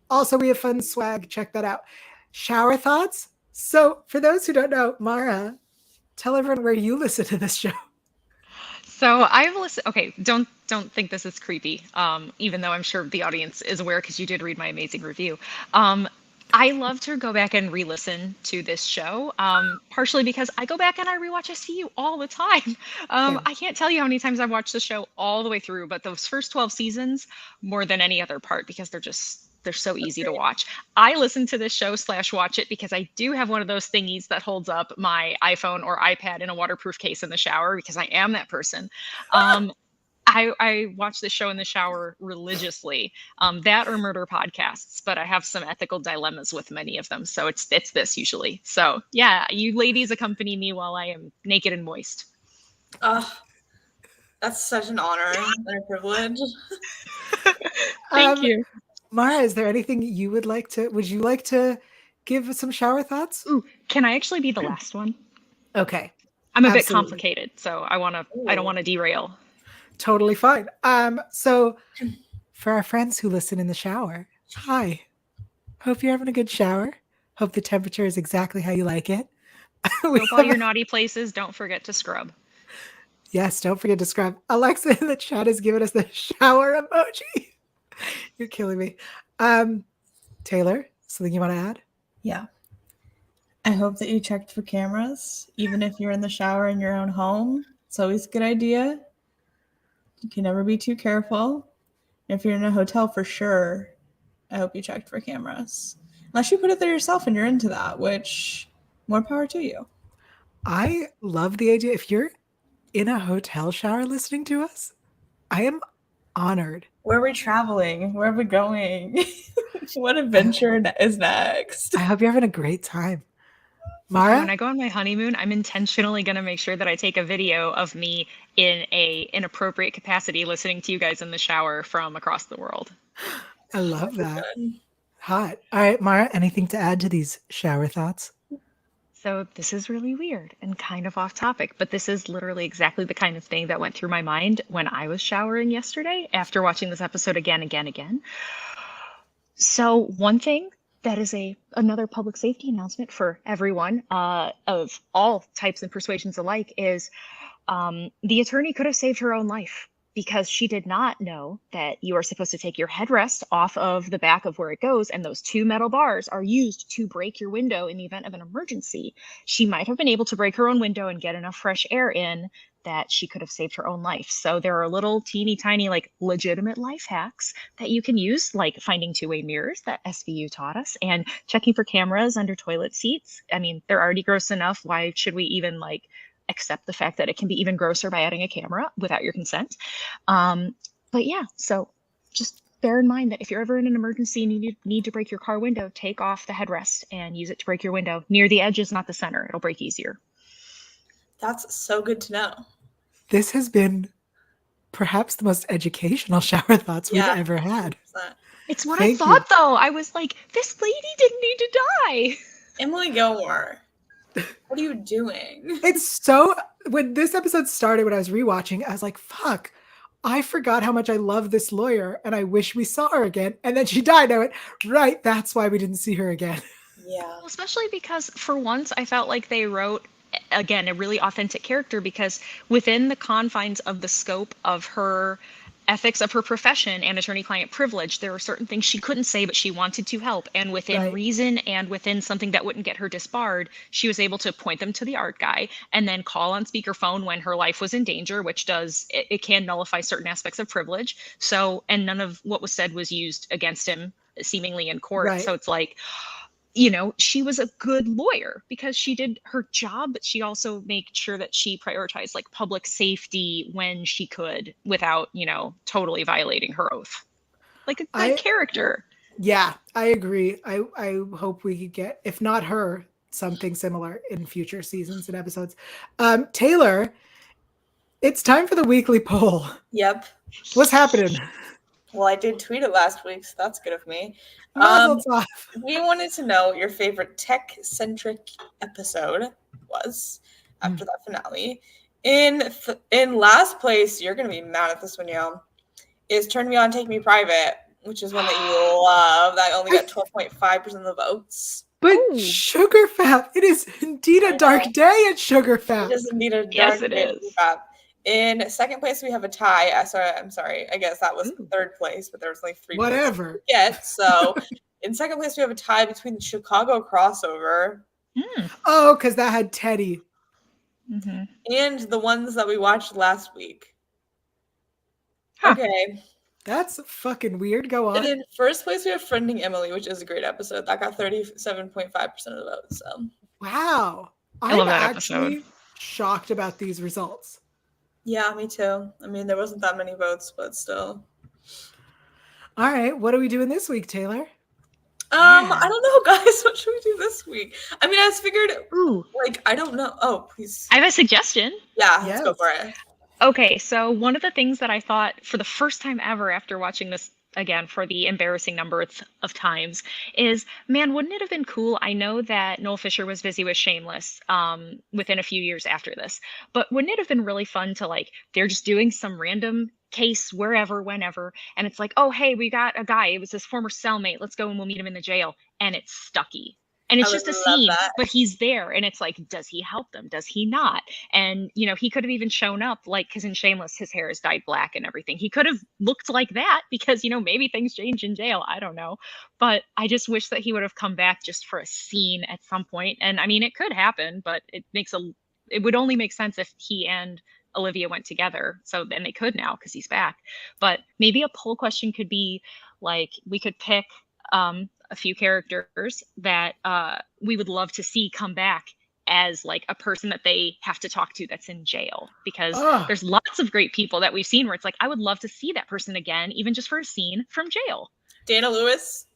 Also, we have fun swag. Check that out. Shower thoughts. So for those who don't know, Mara, tell everyone where you listen to this show. So I've listened. Okay, don't think this is creepy. Even though I'm sure the audience is aware because you did read my amazing review. I love to go back and re-listen to this show, partially because I go back and I rewatch SVU all the time. I can't tell you how many times I've watched the show all the way through, but those first 12 seasons more than any other part because they're so easy to watch. I listen to this show / watch it because I do have one of those thingies that holds up my iPhone or iPad in a waterproof case in the shower because I am that person. I watch this show in the shower religiously, that or murder podcasts, but I have some ethical dilemmas with many of them. So it's this usually. So yeah, you ladies accompany me while I am naked and moist. That's such an honor and a privilege. Thank you. Mara, is there anything would you like to give some shower thoughts? Ooh, can I actually be the last one? Okay. I'm a bit complicated, so I don't want to derail. Totally fine. So for our friends who listen in the shower, hi. Hope you're having a good shower. Hope the temperature is exactly how you like it. Hope all your naughty places, don't forget to scrub. Yes, don't forget to scrub. Alexa in the chat has given us the shower emoji. You're killing me. Taylor, something you want to add? Yeah. I hope that you checked for cameras, even if you're in the shower in your own home. It's always a good idea. You can never be too careful. If you're in a hotel, for sure, I hope you checked for cameras. Unless you put it there yourself and you're into that, which more power to you. I love the idea. If you're in a hotel shower listening to us, I am honored. Where are we traveling? Where are we going? What adventure is next? I hope you're having a great time. When Mara? I go on my honeymoon, I'm intentionally going to make sure that I take a video of me in a inappropriate capacity listening to you guys in the shower from across the world. I love that. Good. Hot. All right, Mara, anything to add to these shower thoughts? So this is really weird and kind of off topic, but this is literally exactly the kind of thing that went through my mind when I was showering yesterday after watching this episode again. So one thing that is another public safety announcement for everyone of all types and persuasions alike is the attorney could have saved her own life because she did not know that you are supposed to take your headrest off of the back of where it goes, and those two metal bars are used to break your window in the event of an emergency. She might have been able to break her own window and get enough fresh air in that she could have saved her own life. So there are little teeny tiny like legitimate life hacks that you can use, like finding two-way mirrors that SVU taught us and checking for cameras under toilet seats. I mean, they're already gross enough. Why should we even like accept the fact that it can be even grosser by adding a camera without your consent? But yeah, so just bear in mind that if you're ever in an emergency and you need to break your car window, take off the headrest and use it to break your window near the edges, not the center. It'll break easier. That's so good to know. This has been perhaps the most educational shower thoughts we've ever had. 100%. It's what Thank I thought, though. I was like, this lady didn't need to die. Emily Gilmore, what are you doing? It's so, when this episode started, when I was rewatching, I was like, fuck, I forgot how much I love this lawyer and I wish we saw her again. And then she died. I went, right, that's why we didn't see her again. Yeah. Well, especially because for once I felt like they wrote, again, a really authentic character, because within the confines of the scope of her ethics of her profession and attorney-client privilege, there were certain things she couldn't say, but she wanted to help. And within reason and within something that wouldn't get her disbarred, she was able to point them to the art guy and then call on speakerphone when her life was in danger, which it can nullify certain aspects of privilege. So, and none of what was said was used against him seemingly in court. Right. So it's like, you know, she was a good lawyer because she did her job, but she also made sure that she prioritized like public safety when she could without, you know, totally violating her oath. Like a good character. Yeah, I agree. I hope we could get, if not her, something similar in future seasons and episodes. Taylor, it's time for the weekly poll. Yep. What's happening? Well, I did tweet it last week, so that's good of me. Mazel tov. We wanted to know what your favorite tech-centric episode was after that finale. In last place, you're going to be mad at this one, Yael, is Turn Me On, Take Me Private, which is one that you love. That only got 12.5% of the votes. But Sugar Fap, it is indeed a dark day at Sugar Fap. It is indeed a dark Yes, it day is. at Sugar Fap. In second place, we have a tie. I'm sorry. I guess that was third place, but there was only 3 Whatever. points to get. So in second place, we have a tie between the Chicago crossover Oh, because that had Teddy. and the ones that we watched last week. Huh. Okay. That's fucking weird. Go on. And in first place, we have Friending Emily, which is a great episode. That got 37.5% of the votes. So I Wow. love I'm that actually episode. shocked about these results. yeah, me too. I mean, there wasn't that many votes, but still. All right. What are we doing this week, Taylor? I don't know, guys. What should we do this week? I mean, I just figured, Ooh, I don't know. Oh, please. I have a suggestion. Yeah, let's go Yes. for it. Okay, so one of the things that I thought for the first time ever after watching this again for the embarrassing number of times is, man, wouldn't it have been cool? I know that Noel Fisher was busy with Shameless within a few years after this, but wouldn't it have been really fun to like, they're just doing some random case wherever, whenever, and it's like, oh, hey, we got a guy. It was his former cellmate. Let's go and we'll meet him in the jail. And it's Stucky. And it's I just would a love scene, that. but he's there. And it's like, does he help them? Does he not? And, you know, he could have even shown up, like, because in Shameless, his hair is dyed black and everything. He could have looked like that because, you know, maybe things change in jail. I don't know. But I just wish that he would have come back just for a scene at some point. And I mean, it could happen, but it would only make sense if he and Olivia went together. So then they could now because he's back. But maybe a poll question could be like, we could pick a few characters that we would love to see come back as like a person that they have to talk to that's in jail, because there's lots of great people that we've seen where it's like, I would love to see that person again, even just for a scene from jail. Dana Lewis.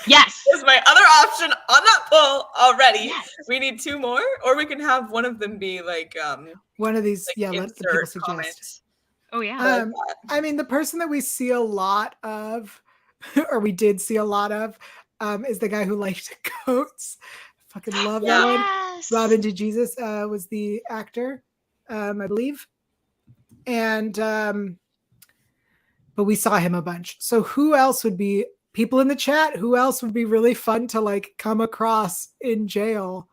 Yes. Is my other option on that poll already. Yes. We need 2 more, or we can have one of them be like one of these, like let the people suggest. comment. Oh yeah. I mean, the person that we see a lot of, or we did see a lot of, is the guy who liked goats. Fucking love that one. Robin DeJesus was the actor, I believe. And but we saw him a bunch. So who else would be, people in the chat, who else would be really fun to like come across in jail?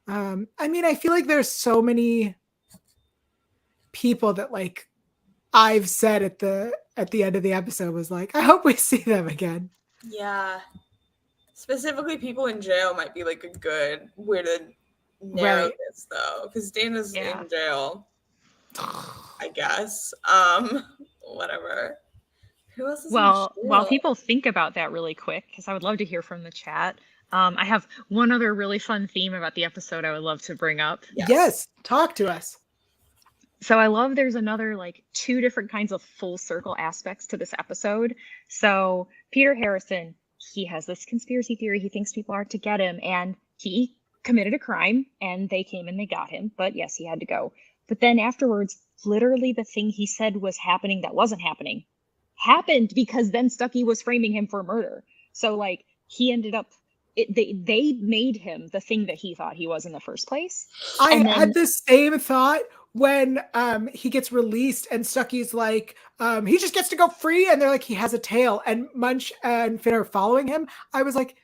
I mean, I feel like there's so many people that like I've said at the end of the episode was like, I hope we see them again. Yeah. Specifically, people in jail might be like a good way to narrow this, though, because Dana's in jail. I guess. Whatever. Who else is in jail? While people think about that really quick, because I would love to hear from the chat. I have one other really fun theme about the episode I would love to bring up. Yes, talk to us. So I love there's another like 2 different kinds of full circle aspects to this episode. So Peter Harrison, he has this conspiracy theory. He thinks people are out to get him, and he committed a crime and they came and they got him. But yes, he had to go. But then afterwards, literally the thing he said was happening that wasn't happening happened, because then Stuckey was framing him for murder. So like he ended up, they made him the thing that he thought he was in the first place. I had the same thought when he gets released and Stuckey's like, he just gets to go free, and they're like, he has a tail, and Munch and Finn are following him. I was like,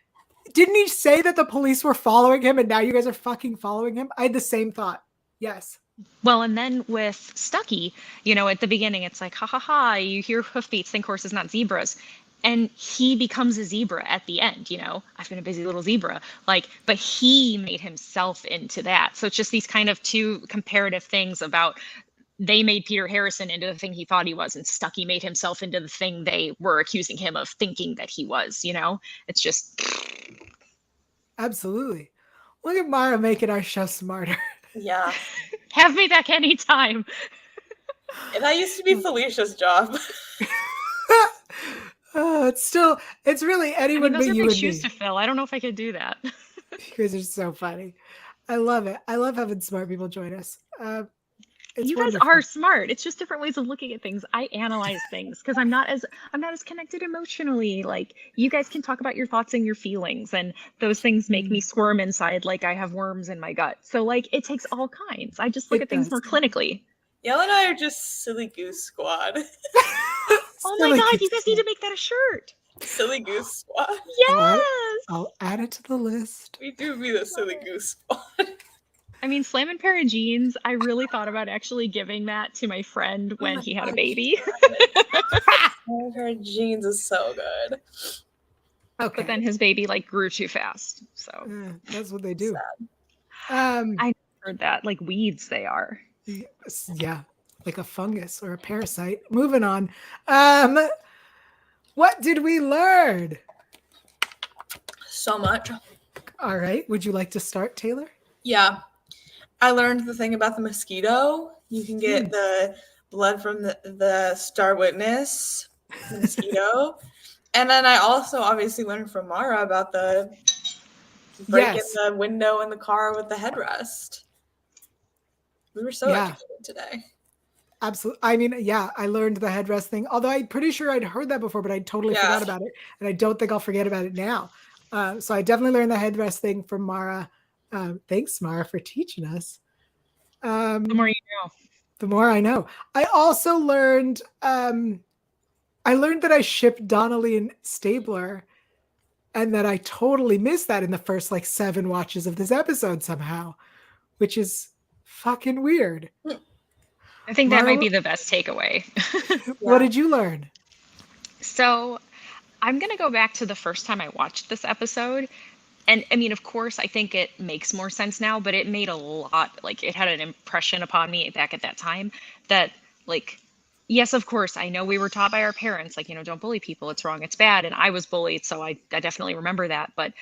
didn't he say that the police were following him and now you guys are fucking following him? I had the same thought. Yes. Well, and then with Stuckey, you know, at the beginning, it's like, ha ha ha, you hear hoofbeats, think horses, not zebras. And he becomes a zebra at the end, you know, I've been a busy little zebra, like, but he made himself into that. So it's just these kind of 2 comparative things about, they made Peter Harrison into the thing he thought he was, and Stuckey made himself into the thing they were accusing him of thinking that he was, you know, it's just. Absolutely. Look at Mara making our show smarter. Yeah. Have me back anytime. And that used to be Felicia's job. It's really anyone but you and me. Those are big shoes to fill. I don't know if I could do that. You guys are so funny. I love it. I love having smart people join us. You guys are smart. It's just different ways of looking at things. I analyze things because I'm not as connected emotionally. Like, you guys can talk about your thoughts and your feelings, and those things make me squirm inside like I have worms in my gut. So like, it takes all kinds. I just look at things more clinically. Yael and I are just Silly Goose Squad. Oh my God, you guys need to make that a shirt. Silly Goose Squad. Yes. I'll add it to the list. We do be the Silly Goose Squad. I mean, Slammin' Pair of Jeans, I really thought about actually giving that to my friend when he had a baby. Slammin' Pair of Jeans is so good. Okay. But then his baby like grew too fast. So that's what they do. I heard that, like weeds they are. Yeah, like a fungus or a parasite. Moving on. What did we learn? So much. All right. Would you like to start, Taylor? Yeah. I learned the thing about the mosquito. You can get the blood from the star witness, the mosquito. And then I also obviously learned from Mara about the break in the window in the car with the headrest. We were so educated today. Absolutely. I mean, yeah, I learned the headrest thing, although I'm pretty sure I'd heard that before, but I totally forgot about it. And I don't think I'll forget about it now. So I definitely learned the headrest thing from Mara. Thanks, Mara, for teaching us. The more you know. The more I know. I also learned, that I shipped Donnelly and Stabler. and that I totally missed that in the first like 7 watches of this episode somehow, which is fucking weird. I think that Mara, might be the best takeaway. what did you learn? So I'm going to go back to the first time I watched this episode. And I mean, of course, I think it makes more sense now, but it made a lot, like, it had an impression upon me back at that time that, like, yes, of course, I know we were taught by our parents, like, don't bully people, it's wrong, it's bad. And I was bullied, so I definitely remember that. But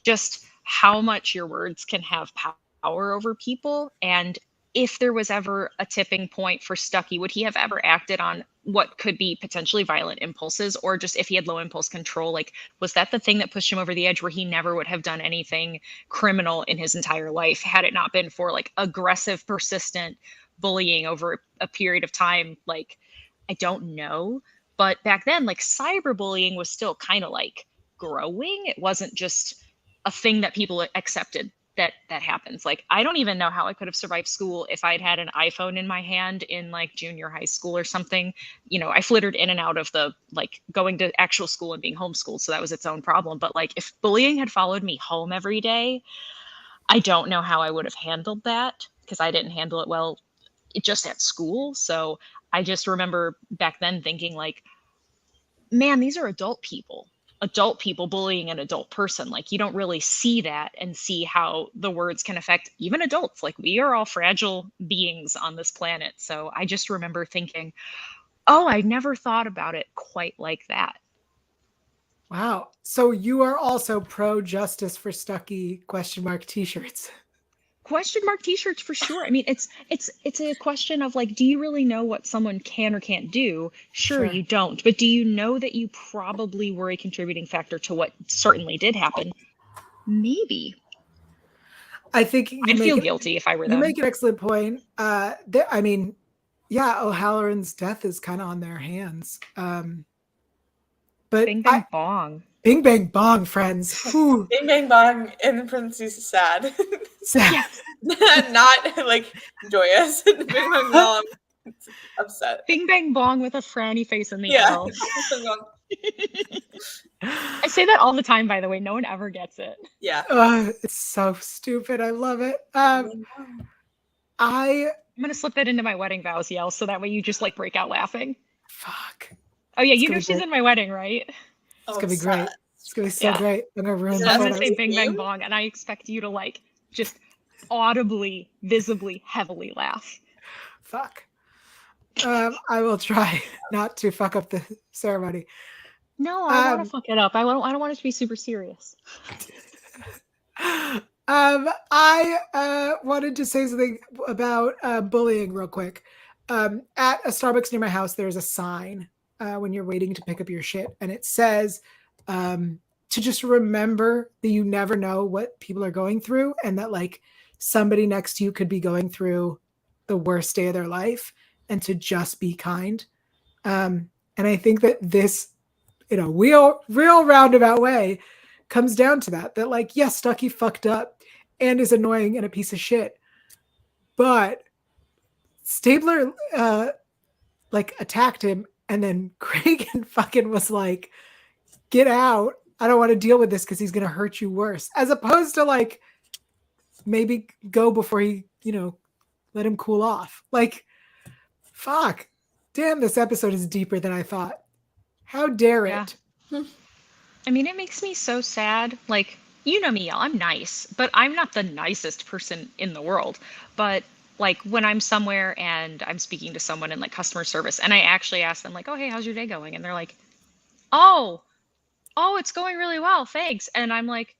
just how much your words can have power over people. And if there was ever a tipping point for Stucky, would he have ever acted on what could be potentially violent impulses, or just if he had low impulse control, like, was that the thing that pushed him over the edge where he never would have done anything criminal in his entire life had it not been for like aggressive, persistent bullying over a period of time? Like, I don't know. But back then, like, cyberbullying was still kind of like growing. It wasn't just a thing that people accepted that happens. Like, I don't even know how I could have survived school if I'd had an iPhone in my hand in like junior high school or something. I flittered in and out of the like going to actual school and being homeschooled, so that was its own problem. But like, if bullying had followed me home every day, I don't know how I would have handled that, because I didn't handle it well just at school. So I just remember back then thinking like, man, these are adult people bullying an adult person. Like, you don't really see that and see how the words can affect even adults. Like, we are all fragile beings on this planet. So I just remember thinking, oh, I never thought about it quite like that. Wow. So you are also pro justice for Stucky ? T-shirts. ? T-shirts for sure. I mean, it's a question of like, do you really know what someone can or can't do? Sure. You don't. But do you know that you probably were a contributing factor to what certainly did happen? Maybe. I think I'd feel guilty if I were them. You make an excellent point. I mean, yeah, O'Halloran's death is kind of on their hands. But Bing bang bong. Bing bang bong, friends. Whew. Bing bang bong in parentheses sad. Sad. Not like joyous. Bing bang bong upset. Bing bang bong with a frowny face in the L. I say that all the time, by the way. No one ever gets it. Yeah. It's so stupid. I love it. I'm gonna slip that into my wedding vows, Yael, so that way you just like break out laughing. Fuck. Oh yeah, you know she's in my wedding, right? It's gonna be great. It's gonna be so great. I'm gonna ruin I'm gonna say bing bang bong, and I expect you to like just audibly, visibly, heavily laugh. Fuck. I will try not to fuck up the ceremony. No, I want to fuck it up. I don't want it to be super serious. I wanted to say something about bullying real quick. At a Starbucks near my house, there's a sign when you're waiting to pick up your shit, and it says to just remember that you never know what people are going through, and that like somebody next to you could be going through the worst day of their life, and to just be kind. And I think that this, in a real roundabout way, comes down to that like, yes, Stucky fucked up and is annoying and a piece of shit, but Stabler like attacked him, and then Cragen fucking was like, get out, I don't want to deal with this because he's gonna hurt you worse, as opposed to like maybe go before he let him cool off. Like, fuck, damn, this episode is deeper than I thought. How dare it? I mean, it makes me so sad. Like, you know me, I'm nice, but I'm not the nicest person in the world. But like, when I'm somewhere and I'm speaking to someone in like customer service, and I actually ask them like, oh, hey, how's your day going? And they're like, oh, it's going really well, thanks. And I'm like,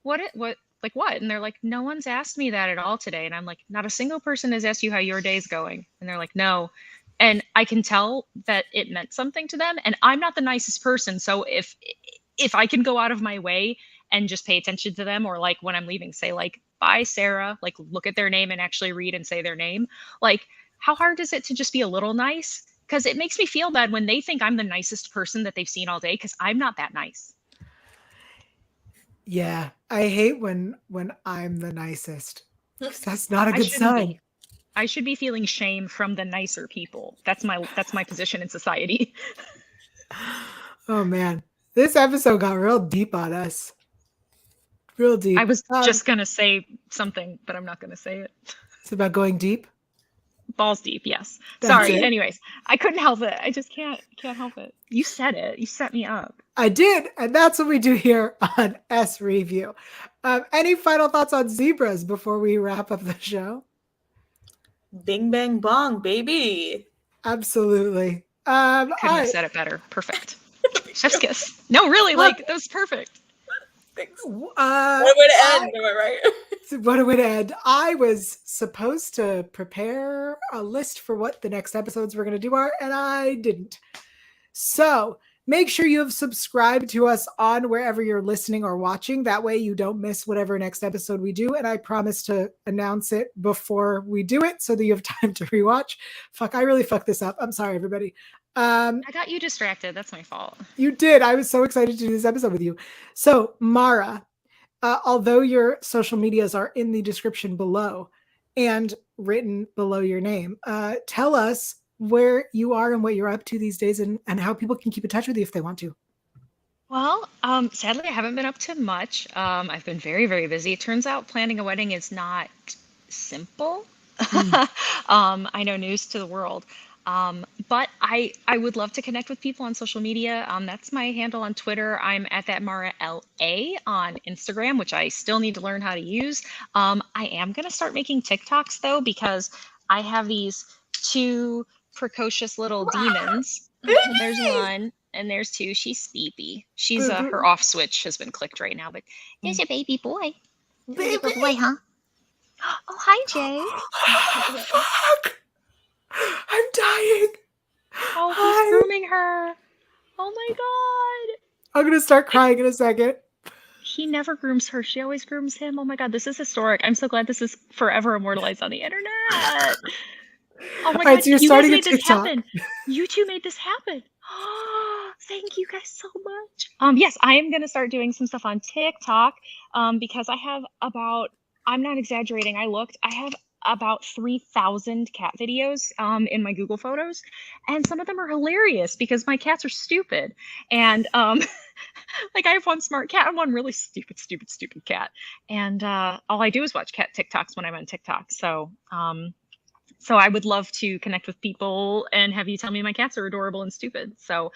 what? And they're like, no one's asked me that at all today. And I'm like, not a single person has asked you how your day's going. And they're like, no. And I can tell that it meant something to them. And I'm not the nicest person. So if I can go out of my way and just pay attention to them, or like when I'm leaving, say like, bye, Sarah, like look at their name and actually read and say their name. Like, how hard is it to just be a little nice? Because it makes me feel bad when they think I'm the nicest person that they've seen all day, because I'm not that nice. Yeah, I hate when I'm the nicest. That's not a good sign. I should be feeling shame from the nicer people. That's my position in society. Oh man, this episode got real deep on us. Real deep. I was just going to say something, but I'm not going to say it. It's about going deep. Balls deep, yes. That's Sorry. it. Anyways, I couldn't help it. I just can't help it. You said it. You set me up. I did, and that's what we do here on S Review. Any final thoughts on zebras before we wrap up the show? Bing bang bong, baby. Absolutely. Couldn't have said it better. Perfect. Chef's kiss. No, really, like that was perfect. Thanks. What a way to end, am I right? What a way to end. I was supposed to prepare a list for what the next episodes we're going to do are, and I didn't. So make sure you have subscribed to us on wherever you're listening or watching. That way you don't miss whatever next episode we do. And I promise to announce it before we do it so that you have time to rewatch. Fuck, I really fucked this up. I'm sorry, everybody. I got you distracted. That's my fault. You did. I was so excited to do this episode with you. So, Mara, although your social medias are in the description below and written below your name, tell us where you are and what you're up to these days and how people can keep in touch with you if they want to. Well, sadly, I haven't been up to much. I've been very, very busy. It turns out planning a wedding is not simple. I know, news to the world. But I would love to connect with people on social media. That's my handle on Twitter. I'm at that Mara LA on Instagram, which I still need to learn how to use. I am going to start making TikToks though, because I have these two precocious little demons. There's one and there's two. She's sleepy. She's her off switch has been clicked right now, but there's a baby boy. Baby boy, huh? Oh, hi, Jay. Fuck! I'm dying. Oh, he's grooming her. Oh my god. I'm going to start crying in a second. He never grooms her. She always grooms him. Oh my god, this is historic. I'm so glad this is forever immortalized on the internet. Oh my god, so you're you starting guys a made this TikTok. happen. You two made this happen. Thank you guys so much. Yes, I am going to start doing some stuff on TikTok because I have about, I'm not exaggerating, I have about 3,000 cat videos in my Google Photos, and some of them are hilarious because my cats are stupid. And like I have one smart cat and one really stupid cat. And all I do is watch cat TikToks when I'm on TikTok. So so I would love to connect with people and have you tell me my cats are adorable and stupid. So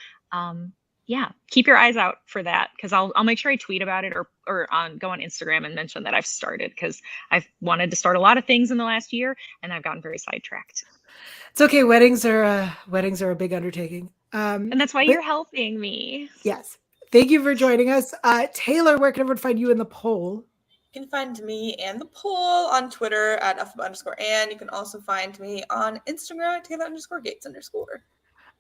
yeah, keep your eyes out for that because I'll make sure I tweet about it or go on Instagram and mention that I've started because I've wanted to start a lot of things in the last year and I've gotten very sidetracked. It's okay. Weddings are a big undertaking. And that's why you're helping me. Yes. Thank you for joining us. Taylor, where can everyone find you in the poll? You can find me and the poll on Twitter at @alphabet_and. You can also find me on Instagram at Taylor_Gates_.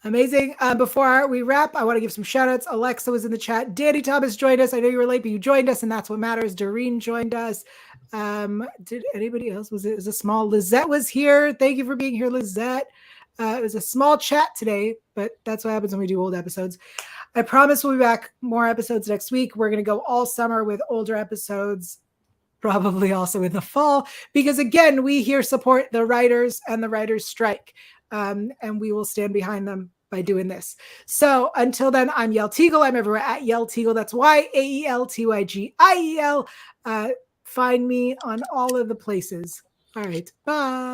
Amazing. Before we wrap, I want to give some shout outs. Alexa was in the chat. Danny Thomas joined us. I know you were late, but you joined us, and that's what matters. Doreen joined us. Did anybody else? It was a small Lizette was here. Thank you for being here, Lizette. It was a small chat today, but that's what happens when we do old episodes. I promise we'll be back more episodes next week. We're going to go all summer with older episodes, probably also in the fall, because again, we here support the writers and the writers' strike. And we will stand behind them by doing this. So until then, I'm Yael Tygiel. I'm everywhere at Yael Tygiel. That's YAELTYGIEL. Find me on all of the places. All right. Bye.